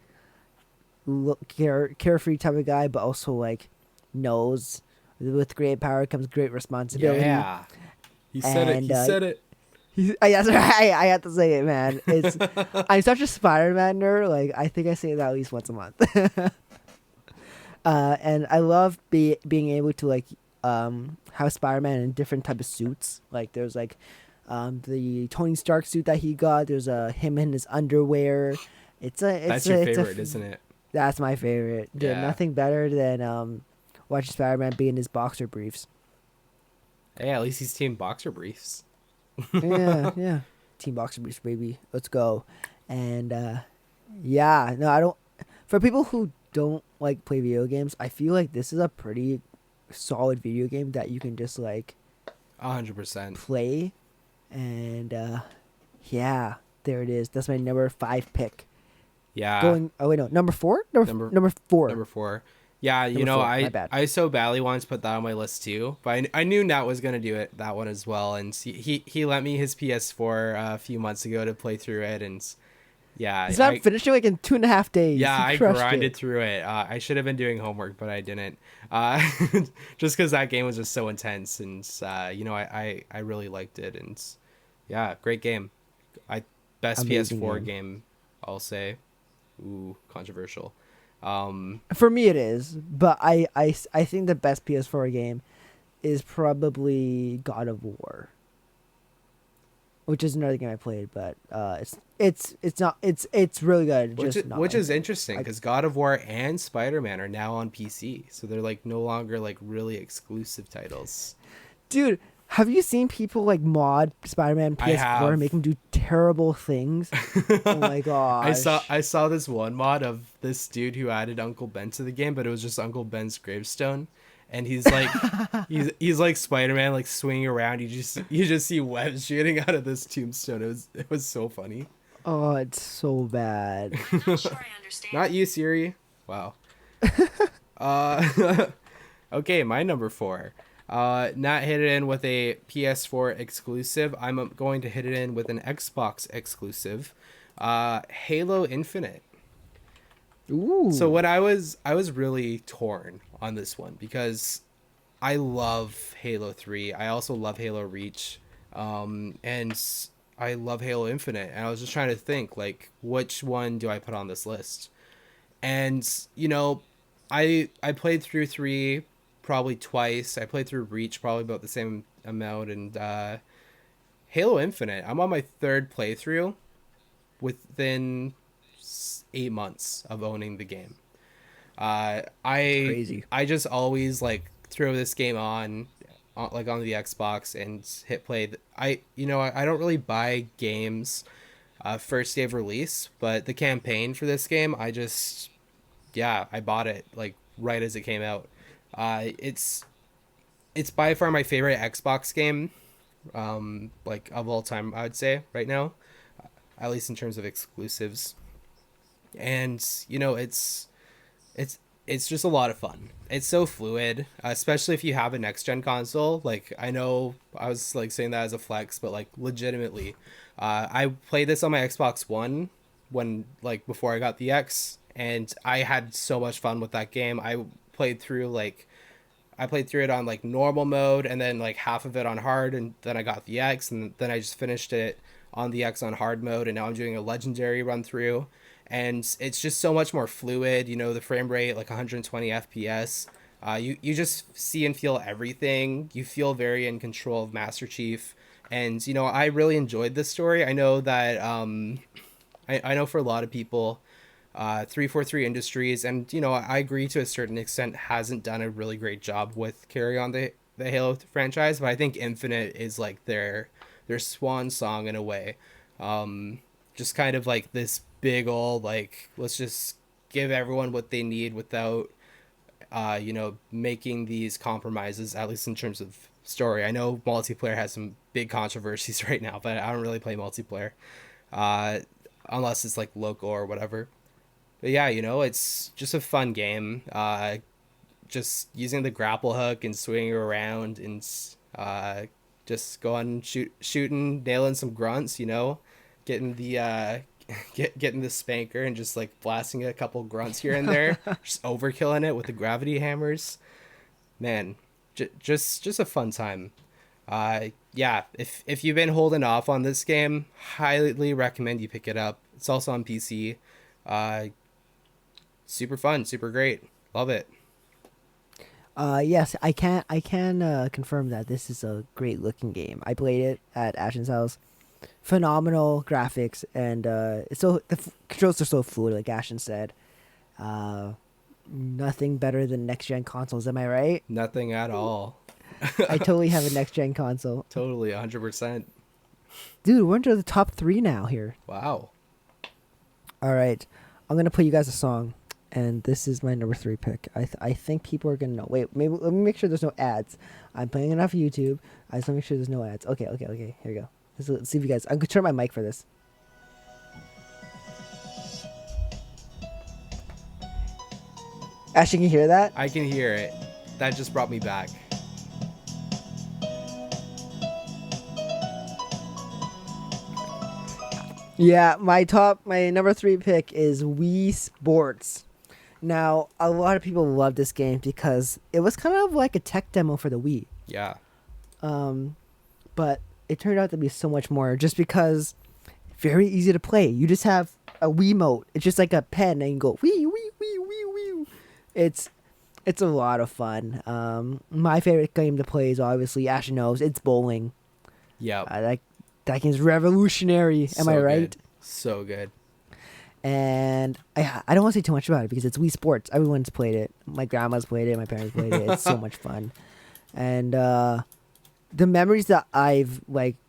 carefree type of guy, but also like knows with great power comes great responsibility. Yeah. He said it. He said it. That's right. I have to say it, man. I'm such a Spider-Man nerd. Like, I think I say that at least once a month. And I love being able to like have Spider-Man in different type of suits. Like, there's like the Tony Stark suit that he got. There's him in his underwear. That's your favorite, isn't it? That's my favorite. Dude, Yeah. nothing better than watching Spider-Man be in his boxer briefs. Hey, at least he's team boxer briefs. Yeah. Team boxer briefs, baby. Let's go. And yeah, no, I don't. For people who don't like play video games, I feel like this is a pretty solid video game that you can just like 100%. play. And yeah, there it is. That's my number 5 pick. Yeah. Number 4? Number 4. Number 4. Yeah, you Number know, 4, my bad. I so badly wanted to put that on my list too, but I knew Nat was gonna do that one as well, and he lent me his PS4 a few months ago to play through it, and yeah, He's not finished it like in 2.5 days. Yeah, I crushed grinded it. through it. I should have been doing homework, but I didn't. Just because that game was just so intense, and you know, I really liked it, and yeah, great game. Best Amazing PS4 game, I'll say. Ooh, controversial. For me, it is, but I think the best PS4 game is probably God of War, which is another game I played, but it's really good. Which is interesting because God of War and Spider-Man are now on PC, so they're like no longer like really exclusive titles. Dude, have you seen people like mod Spider-Man PS4 and make him do terrible things? Oh my gosh. I saw this one mod of this dude who added Uncle Ben to the game, but it was just Uncle Ben's gravestone. And he's like he's like Spider-Man, like swinging around. You just see webs shooting out of this tombstone. It was so funny. Oh, it's so bad. Not sure I understand. Not you, Siri. Wow. Okay, my number 4. Not hit it in with a PS4 exclusive. I'm going to hit it in with an Xbox exclusive. Halo Infinite. Ooh. So what I was really torn on this one because I love Halo 3. I also love Halo Reach. And I love Halo Infinite. And I was just trying to think like which one do I put on this list? And you know, I played through 3 probably twice. I played through Reach probably about the same amount, and Halo Infinite, I'm on my 3rd playthrough within 8 months of owning the game. Crazy. I just always like throw this game on like on the Xbox and hit play. I don't really buy games first day of release, but the campaign for this game, I bought it like right as it came out. It's by far my favorite Xbox game, like of all time, I would say right now, at least in terms of exclusives. And you know, it's just a lot of fun. It's so fluid, especially if you have a next gen console. Like I know I was like saying that as a flex, but like legitimately, I played this on my Xbox One when like before I got the X, and I had so much fun with that game. I played through it on like normal mode and then like half of it on hard, and then I got the X, and then I just finished it on the X on hard mode, and now I'm doing a legendary run through, and it's just so much more fluid. You know, the frame rate like 120 FPS. You just see and feel everything. You feel very in control of Master Chief, and you know, I really enjoyed this story. I know that I know for a lot of people, 343 Industries, and you know, I agree to a certain extent, hasn't done a really great job with carry on the Halo franchise, but I think Infinite is like their swan song in a way. Just kind of like this big old like, let's just give everyone what they need without you know, making these compromises, at least in terms of story. I know multiplayer has some big controversies right now, but I don't really play multiplayer unless it's like local or whatever. But yeah, you know, it's just a fun game. Just using the grapple hook and swinging around and just going shooting, nailing some grunts, you know, getting the getting the spanker and just like blasting a couple grunts here and there, just overkilling it with the gravity hammers. Man, just a fun time. Yeah, if you've been holding off on this game, highly recommend you pick it up. It's also on PC. Super fun, super great. Love it. Yes, I can confirm that this is a great looking game. I played it at Ashton's house. Phenomenal graphics, and the controls are so fluid, like Ashton said. Nothing better than next gen consoles. Am I right? Nothing at all. I totally have a next gen console. Totally, 100%. Dude, we're into the top 3 now here. Wow. All right, I'm gonna play you guys a song. And this is my number 3 pick. I think people are gonna know. Wait, maybe let me make sure there's no ads. I'm playing it off YouTube. I just want to make sure there's no ads. Okay. Here we go. Let's see if you guys. I'm gonna turn my mic for this. Ashton, can you hear that? I can hear it. That just brought me back. Yeah, my number 3 pick is Wii Sports. Now, a lot of people love this game because it was kind of like a tech demo for the Wii. Yeah. But it turned out to be so much more just because very easy to play. You just have a Wiimote. It's just like a pen and you go wee wee wee wee wee. It's a lot of fun. My favorite game to play is obviously Ash knows it's bowling. Yeah. That game's revolutionary. Am I right? Good. So good. And I don't want to say too much about it because it's Wii Sports. Everyone's played it. My grandma's played it. My parents played it. It's so much fun. And the memories that I've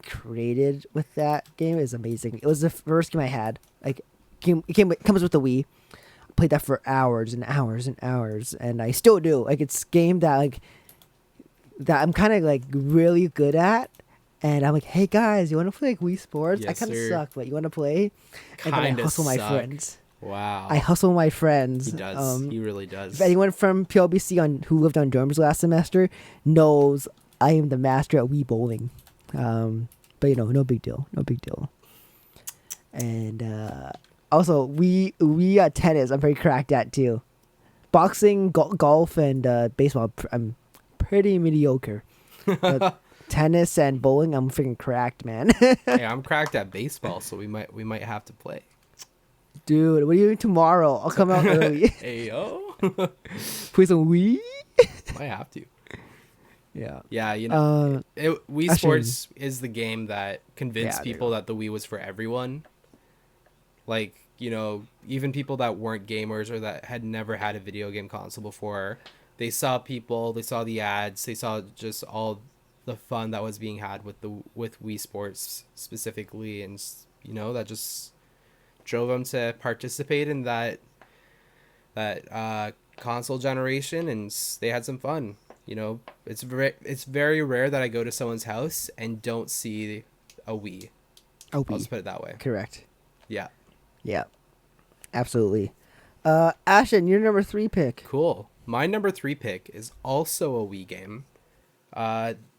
created with that game is amazing. It was the first game I had. It comes with the Wii. I played that for hours and hours and hours, and I still do. It's a game that that I'm kind of really good at. And I'm like, hey guys, you want to play Wii Sports? Yes, I kind of sir. suck, but you want to play? And then I hustle my friends. Wow. I hustle my friends. He does. He really does. If anyone from PLBC who lived on dorms last semester knows I am the master at Wii bowling. But no big deal. No big deal. And also, Wii tennis, I'm pretty cracked at too. Boxing, golf, and baseball, I'm pretty mediocre. But tennis and bowling, I'm freaking cracked, man. Hey, I'm cracked at baseball, so we might have to play. Dude, what are you doing tomorrow? I'll come out early. Hey yo. Play some Wii? Might have to. Yeah. Yeah, Wii Sports is the game that convinced people that the Wii was for everyone. Even people that weren't gamers or that had never had a video game console before, they saw the ads, they saw just all the fun that was being had with Wii Sports specifically, and that just drove them to participate in that console generation, and they had some fun. It's very rare that I go to someone's house and don't see a Wii. I'll just put it that way. Correct. Yeah. Yeah. Absolutely. Ashton, your number 3 pick. Cool. My number 3 pick is also a Wii game.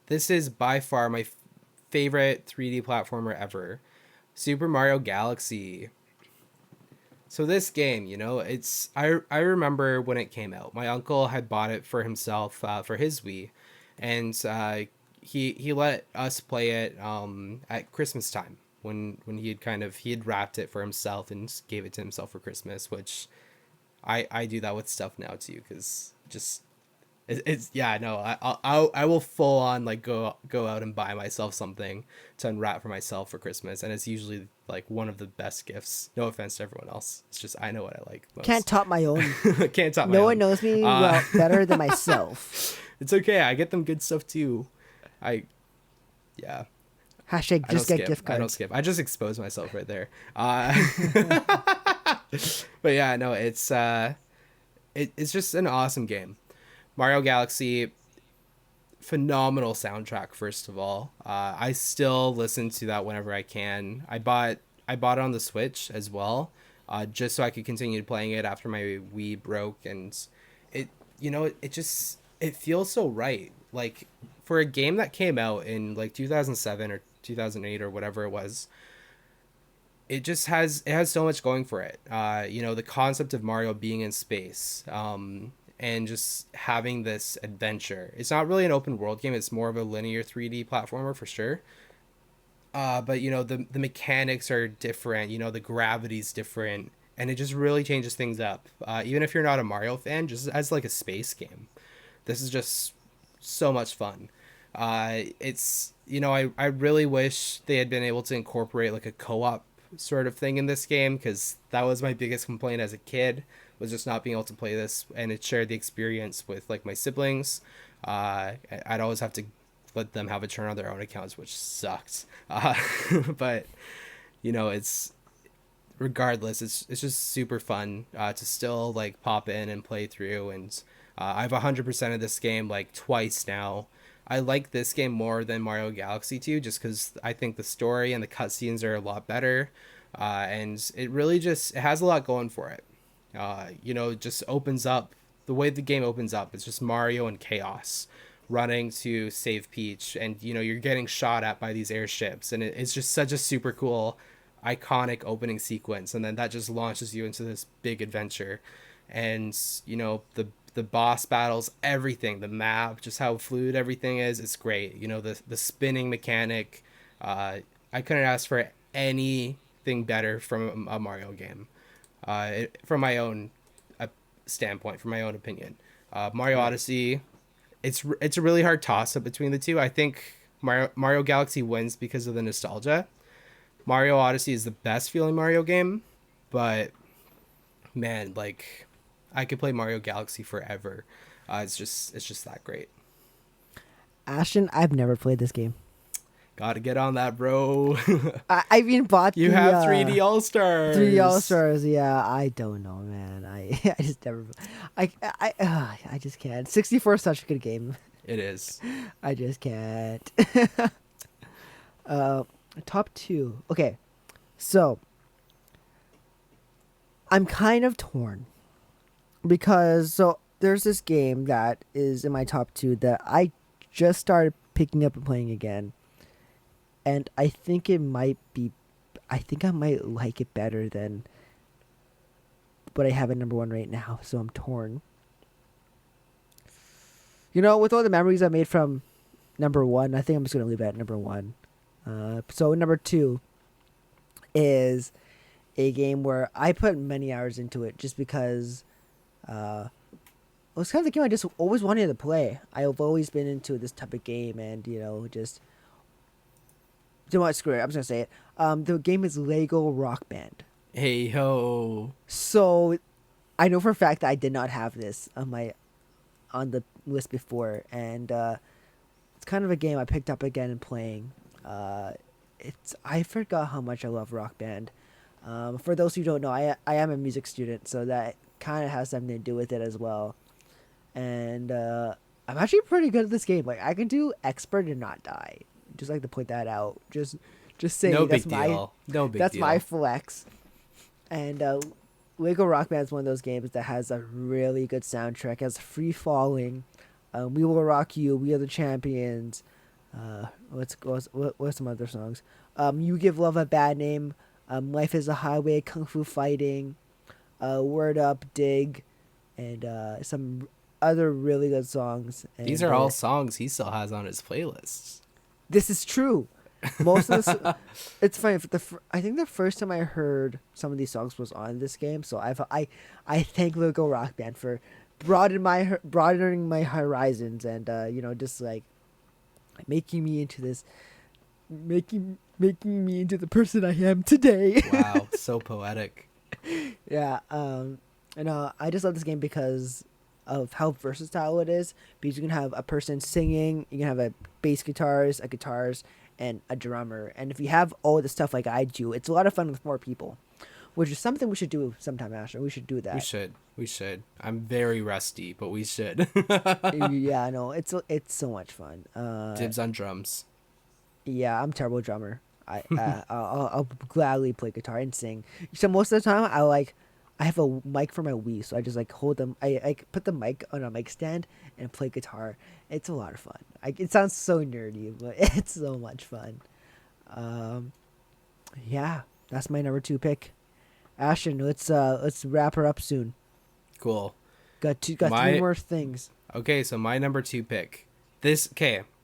This is by far my favorite 3D platformer ever, Super Mario Galaxy. So this game, I remember when it came out. My uncle had bought it for himself for his Wii, and he let us play it at Christmas time when he had wrapped it for himself and gave it to himself for Christmas, which I do that with stuff now too, because I will full on go out and buy myself something to unwrap for myself for Christmas, and it's usually one of the best gifts. No offense to everyone else, it's just I know what I like most. Can't top my own. Can't top my own. No own. one knows me better than myself. It's okay. I get them good stuff too. Yeah. Hashtag just get gift cards. I don't skip. I just expose myself right there. But yeah, no, it's just an awesome game. Mario Galaxy, phenomenal soundtrack. First of all, I still listen to that whenever I can. I bought it on the Switch as well, just so I could continue playing it after my Wii broke, and it feels so right. For a game that came out in 2007 or 2008 or whatever it was, it has so much going for it. The concept of Mario being in space, and just having this adventure. It's not really an open world game. It's more of a linear 3D platformer for sure. But the mechanics are different. The gravity's different, and it just really changes things up. Even if you're not a Mario fan, just as a space game, this is just so much fun. It's I really wish they had been able to incorporate a co-op sort of thing in this game, because that was my biggest complaint as a kid, was just not being able to play this, and it shared the experience with my siblings. I'd always have to let them have a turn on their own accounts, which sucked. But it's regardless, it's just super fun to still like pop in and play through. And I've 100% of this game like twice now. I like this game more than Mario Galaxy 2 just because I think the story and the cutscenes are a lot better. And it really just it has a lot going for it. It just opens up the way the game opens up. It's just Mario and chaos running to save Peach, and you're getting shot at by these airships, and it's just such a super cool, iconic opening sequence, and then that just launches you into this big adventure. And the boss battles, everything, the map, just how fluid everything is, it's great. The spinning mechanic, I couldn't ask for anything better from a Mario game, from my own standpoint, from my own opinion. Mario Odyssey, it's a really hard toss up between the two. I think Mario Galaxy wins because of the nostalgia. Mario Odyssey is the best feeling Mario game, but man, like I could play Mario Galaxy forever. It's just that great. Ashton, I've never played this game. Gotta get on that, bro. I even bought you have 3D All Stars. 3D All Stars, yeah. I don't know, man. I just never. I just can't. 64 is such a good game. It is. I just can't. Top 2. Okay, so I'm kind of torn because there's this game that is in my top 2 that I just started picking up and playing again. And I think I might like it better than what I have at number 1 right now. So I'm torn. With all the memories I made from number 1, I think I'm just going to leave it at number 1. So number 2 is a game where I put many hours into it just because it was kind of the game I just always wanted to play. I've always been into this type of game, and just... You know what? Screw it. I'm just gonna say it. The game is Lego Rock Band. Hey ho. So, I know for a fact that I did not have this on the list before, and it's kind of a game I picked up again and playing. I forgot how much I love Rock Band. For those who don't know, I am a music student, so that kind of has something to do with it as well. And I'm actually pretty good at this game. Like I can do expert and not die. Just like to point that out. Just saying. No big deal. That's my flex. And Lego Rock Band is one of those games that has a really good soundtrack. It has Free Falling, We Will Rock You, We Are the Champions. What's some other songs? You Give Love a Bad Name, Life is a Highway, Kung Fu Fighting, Word Up, Dig, and some other really good songs. And these are all songs he still has on his playlists. This is true. Most of this, it's funny. I think the first time I heard some of these songs was on this game. So I thank Lego Rock Band for broadening my horizons and just like making me into this, making me into the person I am today. Wow, so poetic. Yeah. I just love this game because of how versatile it is, because you can have a person singing, you can have a bass guitarist, a guitarist, and a drummer. And if you have all the stuff like I do, it's a lot of fun with more people, which is something we should do sometime, Asher. We should do that. We should. I'm very rusty, but we should. Yeah, I know. It's so much fun. Dibs on drums. Yeah, I'm a terrible drummer. I'll gladly play guitar and sing. So most of the time, I have a mic for my Wii, so I just hold them. I put the mic on a mic stand and play guitar. It's a lot of fun. It sounds so nerdy, but it's so much fun. Yeah, that's my number 2 pick. Ashton, let's wrap her up soon. Cool. Got 3 more things. Okay, so my number 2 pick. This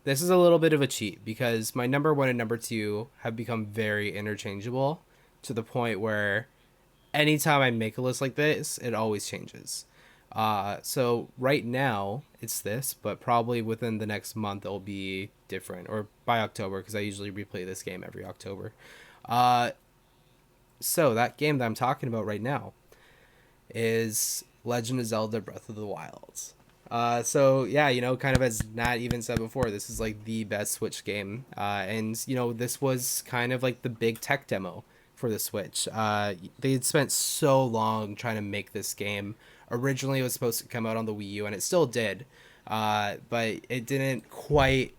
is a little bit of a cheat because my number 1 and number 2 have become very interchangeable to the point where anytime I make a list like this, it always changes. So right now it's this, but probably within the next month it'll be different, or by October, because I usually replay this game every October. So that game that I'm talking about right now is Legend of Zelda Breath of the Wild. So yeah, kind of as Nat even said before, this is like the best Switch game. And this was kind of like the big tech demo for the Switch. They had spent so long trying to make this game. Originally, it was supposed to come out on the Wii U, and it still did, but it didn't quite.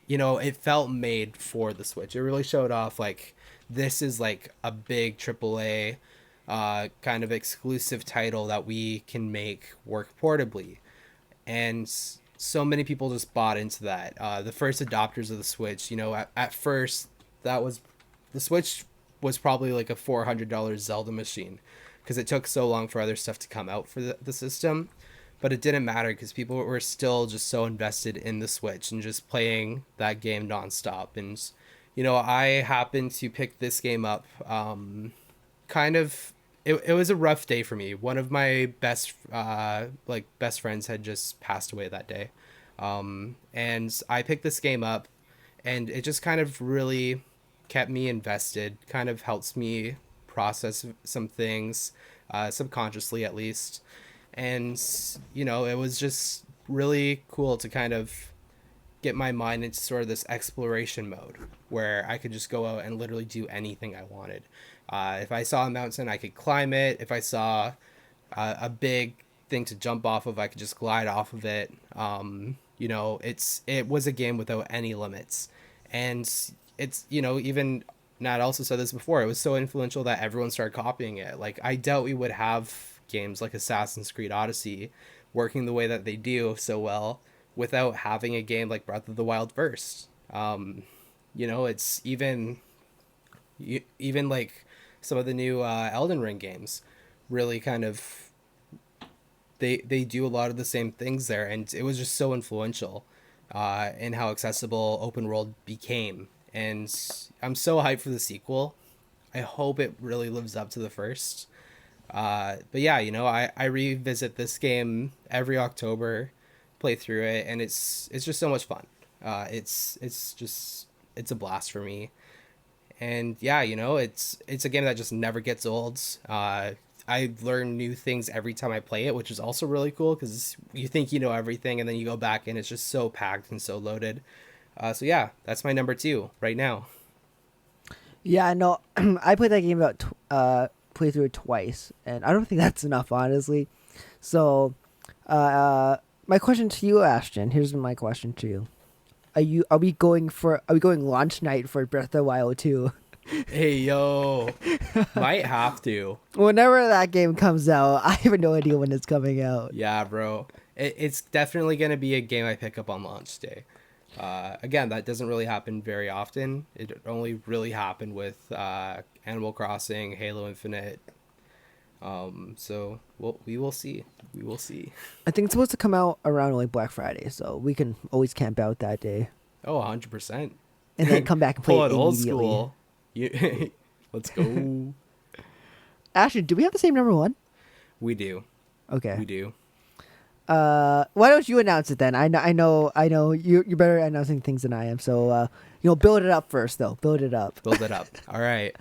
It felt made for the Switch. It really showed off like this is like a big AAA kind of exclusive title that we can make work portably, and so many people just bought into that. The first adopters of the Switch, at first the Switch was probably like a $400 Zelda machine because it took so long for other stuff to come out for the system. But it didn't matter because people were still just so invested in the Switch and just playing that game nonstop. And, I happened to pick this game up it was a rough day for me. One of my best friends had just passed away that day. And I picked this game up, and it just kind of really kept me invested, kind of helps me process some things, subconsciously at least. And, it was just really cool to kind of get my mind into sort of this exploration mode where I could just go out and literally do anything I wanted. If I saw a mountain, I could climb it. If I saw a big thing to jump off of, I could just glide off of it. It was a game without any limits. And it's, even Nat also said this before, it was so influential that everyone started copying it. Like, I doubt we would have games like Assassin's Creed Odyssey working the way that they do so well without having a game like Breath of the Wild first. It's even like some of the new Elden Ring games really kind of they do a lot of the same things there, and it was just so influential in how accessible open world became. And I'm so hyped for the sequel. I hope it really lives up to the first. But yeah, I revisit this game every October, play through it, and it's just so much fun. It's a blast for me. And yeah, it's a game that just never gets old. I learn new things every time I play it, which is also really cool because you think you know everything, and then you go back and it's just so packed and so loaded. So yeah, that's my number 2 right now. Yeah, no, I played that game played through it twice, and I don't think that's enough, honestly. So, my question to you, Ashton. Here's my question to you: Are we going launch night for Breath of the Wild 2? Hey yo, might have to. Whenever that game comes out, I have no idea when it's coming out. Yeah, bro, it's definitely gonna be a game I pick up on launch day. Again, that doesn't really happen very often. It only really happened with Animal Crossing, Halo Infinite. So we will see. We will see. I think it's supposed to come out around like Black Friday, so we can always camp out that day. Oh, 100%. And then come back and play it immediately. Old school. Let's go. Ashley, do we have the same number 1? We do. Okay. We do. Why don't you announce it then? I know you're better at announcing things than I am. So build it up first, though. Build it up. Build it up. All right.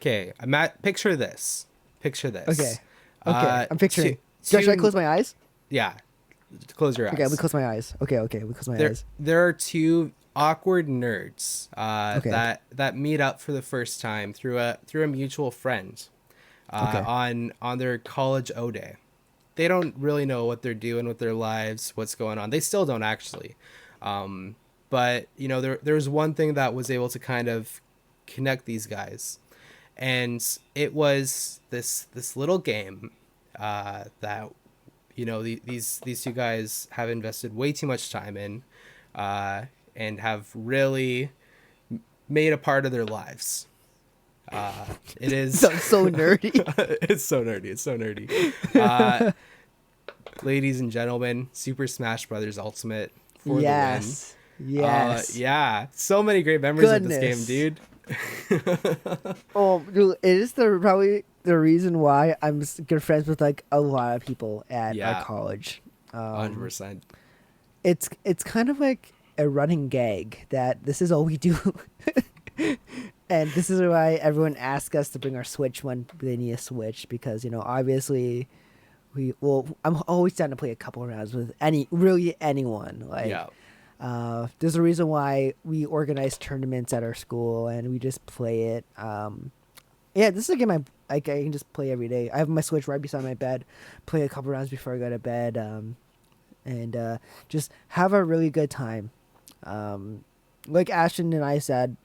Okay. Picture this. Okay. I'm picturing. Should I close my eyes? Yeah. Close your eyes. Okay. Let me close my eyes. Okay. We close my eyes. There are 2 awkward nerds that meet up for the first time through a mutual friend on their college O Day. They don't really know what they're doing with their lives, what's going on. They still don't actually. But there's one thing that was able to kind of connect these guys, and it was this little game that these 2 guys have invested way too much time in, and have really made a part of their lives. It is so nerdy. It's so nerdy. Ladies and gentlemen, Super Smash Brothers Ultimate for the win. Yes. Yeah. So many great memories of this game, dude. Oh, dude, it is probably the reason why I'm good friends with like a lot of people at our college. 100%. It's kind of like a running gag that this is all we do. And this is why everyone asks us to bring our Switch when they need a Switch, because obviously I'm always down to play a couple rounds with anyone. Like There's a reason why we organize tournaments at our school and we just play it. Yeah, this is a game I can just play every day. I have my Switch right beside my bed, play a couple rounds before I go to bed, and just have a really good time. Like Ashton and I said,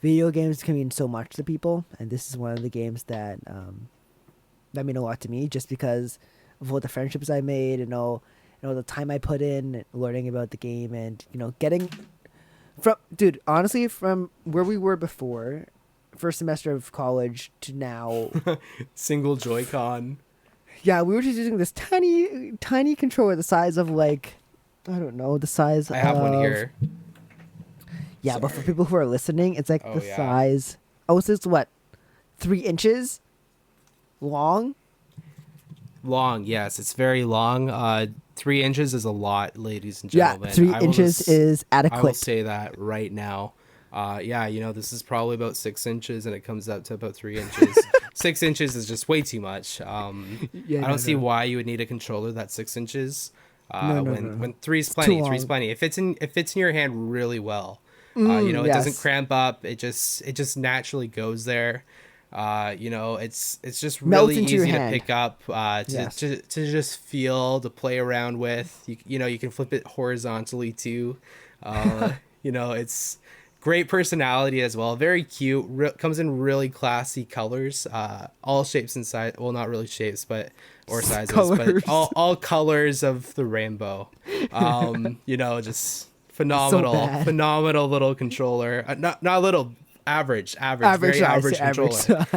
video games can mean so much to people, and this is one of the games that mean a lot to me, just because of all the friendships I made, the time I put in learning about the game, and getting from where we were before, first semester of college to now. Single Joy-Con. Yeah, we were just using this tiny controller the size of I have one here. Yeah, Sorry. but for people who are listening, it's like size. Oh, so it's what? 3 inches long? Long, yes. It's very long. 3 inches is a lot, ladies and gentlemen. Yeah, 3 inches is adequate. I will say that right now. This is probably about 6 inches, and it comes up to about 3 inches. 6 inches is just way too much. I don't see why you would need a controller that's 6 inches. When three's plenty. Three's plenty. It fits in your hand really well. It doesn't cramp up. It just naturally goes there. It's just really easy to pick up, to just feel, to play around with. You can flip it horizontally too. It's great personality as well. Very cute. Comes in really classy colors. All shapes and size. Well, not really shapes, or sizes, but all colors of the rainbow. Just phenomenal little controller. Not little. Average, very average controller.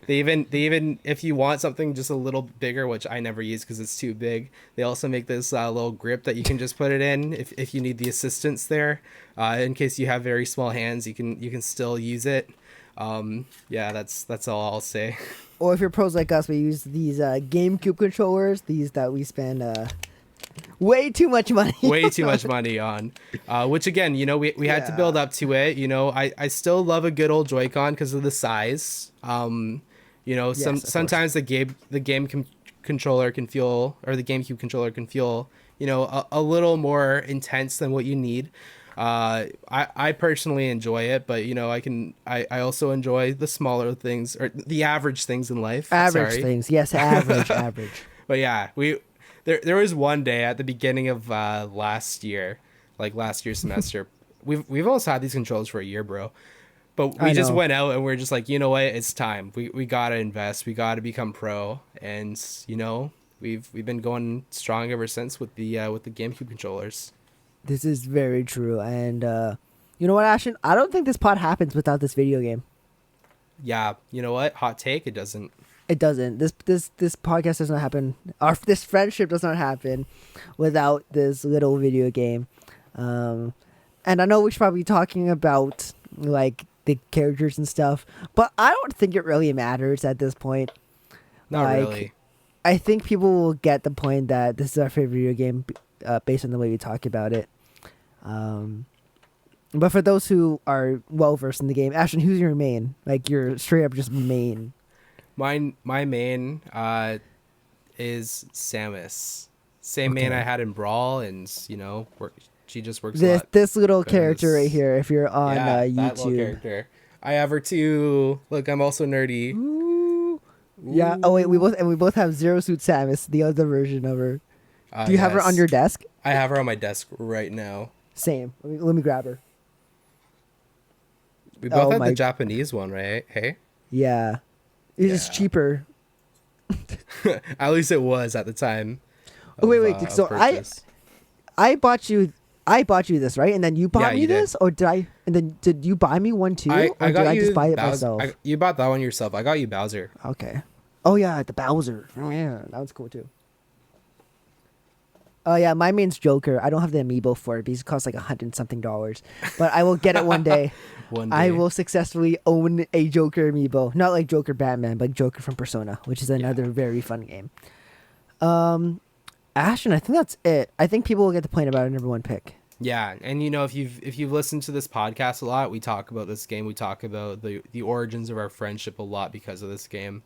They even if you want something just a little bigger, which I never use because it's too big, they also make this little grip that you can just put it in if you need the assistance there, in case you have very small hands. You can still use it. That's all I'll say. Or if you're pros like us, we use these GameCube controllers, these that we spend way too much money on, which again, we had to build up to it. I still love a good old Joy-Con because of the size. Sometimes the GameCube controller can feel a little more intense than what you need. I personally enjoy it, but I also enjoy the smaller things, or the average things in life. Things, yes, average. But yeah, There was one day at the beginning of last year's semester. We've also had these controls for a year, bro. But we just went out and we're just like, you know what? It's time. We gotta invest. We gotta become pro. And we've been going strong ever since with the GameCube controllers. This is very true. And you know what, Ashton? I don't think this pod happens without this video game. Yeah, you know what? Hot take. It doesn't. It doesn't. This podcast does not happen. This friendship does not happen without this little video game. And I know we should probably be talking about the characters and stuff, but I don't think it really matters at this point. Not really. I think people will get the point that this is our favorite video game based on the way we talk about it. But for those who are well versed in the game, Ashton, who's your main? Your straight up just main. My main is Samus. Same main I had in Brawl, and she just works. This little character right here. If you're on YouTube, that little character. I have her too. Look, I'm also nerdy. Ooh. Yeah. Oh wait, we both have Zero Suit Samus, the other version of her. Do you have her on your desk? I have her on my desk right now. Same. Let me grab her. We both have the Japanese one, right? Hey. Yeah. It's just cheaper. At least it was at the time. Wait. So I bought you this, right? And then you bought me this, or did I? And then did you buy me one too, or did I just buy it myself? You bought that one yourself. I got you Bowser. Okay. Oh yeah, the Bowser. Oh yeah, that was cool too. Oh yeah, my main's Joker. I don't have the amiibo for it because it costs $100-something. But I will get it one day. One day. I will successfully own a Joker amiibo. Not like Joker Batman, but Joker from Persona, which is another very fun game. Ashton, I think that's it. I think people will get the point about our number one pick. Yeah, and if you've listened to this podcast a lot, we talk about this game. We talk about the origins of our friendship a lot because of this game.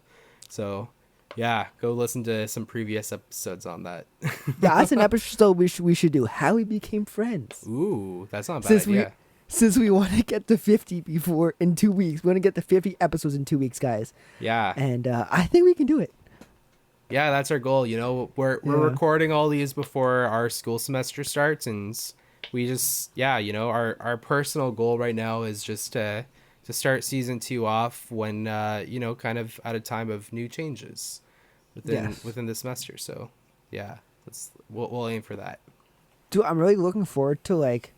So Yeah, go listen to some previous episodes on that. Yeah, that's an episode we should do. How we became friends. Ooh, that's not a bad Since idea. Since we want to get to 50 in 2 weeks. We want to get to 50 episodes in 2 weeks, guys. Yeah. And I think we can do it. Yeah, that's our goal. You know, we're recording all these before our school semester starts, and we just, you know, our personal goal right now is just to start season 2 off when you know, kind of at a time of new changes within the semester. So yeah, we'll aim for that. Dude, I'm really looking forward to like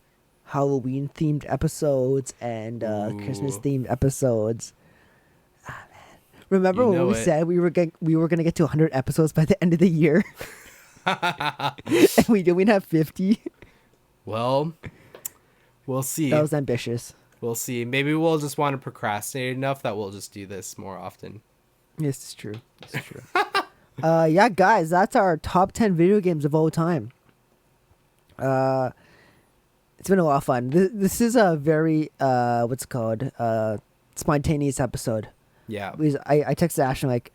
Halloween themed episodes and Christmas themed episodes. Ah, man. Remember when we said we were gonna get to 100 episodes by the end of the year? And we didn't have 50. Well, we'll see. That was ambitious. We'll see. Maybe we'll just want to procrastinate enough that we'll just do this more often. Yes, it's true. It's true. Yeah, guys, that's our top 10 video games of all time. It's been a lot of fun. This is a very what's it called? Spontaneous episode. Yeah. Because I texted Ashton like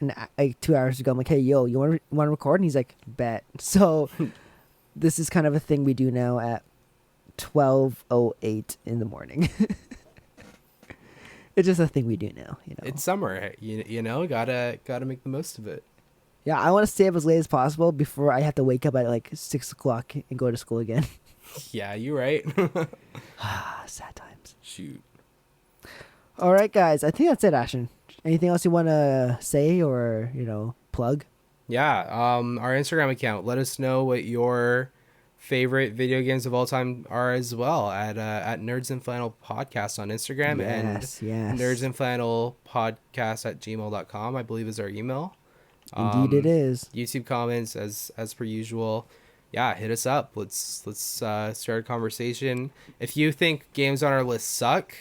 2 hours ago. I'm like, hey, yo, you want to record? And he's like, bet. So this is kind of a thing we do now at 12:08 in the morning. It's just a thing we do now, you know. It's summer, you know, gotta make the most of it. Yeah, I want to stay up as late as possible before I have to wake up at like 6 o'clock and go to school again. Yeah, you right. Sad times. Shoot. All right, guys. I think that's it, Ashton. Anything else you want to say or, you know, plug? Yeah, our Instagram account. Let us know what your favorite video games of all time are as well at Nerds and Flannel Podcast on Instagram and Nerds and Flannel Podcast at gmail.com, I believe is our email. Indeed it is. YouTube comments as per usual. Yeah, hit us up. Let's start a conversation. If you think games on our list suck,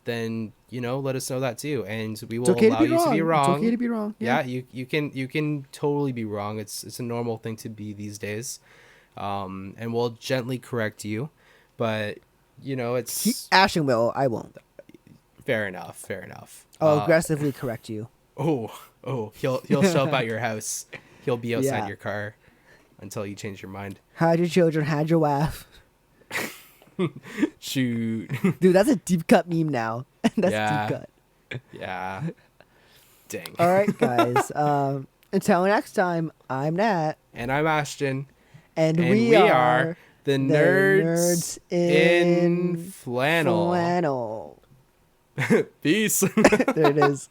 then, you know, let us know that too, and we will allow you to be wrong. It's okay to be wrong. Yeah, you can totally be wrong. It's a normal thing to be these days. And we'll gently correct you, but you know, Ashton will. I won't. Fair enough. I'll aggressively correct you. Oh, he'll show up at your house. He'll be outside your car until you change your mind. Hide your children, hide your wife. Shoot. Dude, that's a deep cut meme now. That's a deep cut. Yeah. Dang. All right, guys. Until next time, I'm Nat. And I'm Ashton. And we are the nerds in flannel. Flannel. Peace. There it is.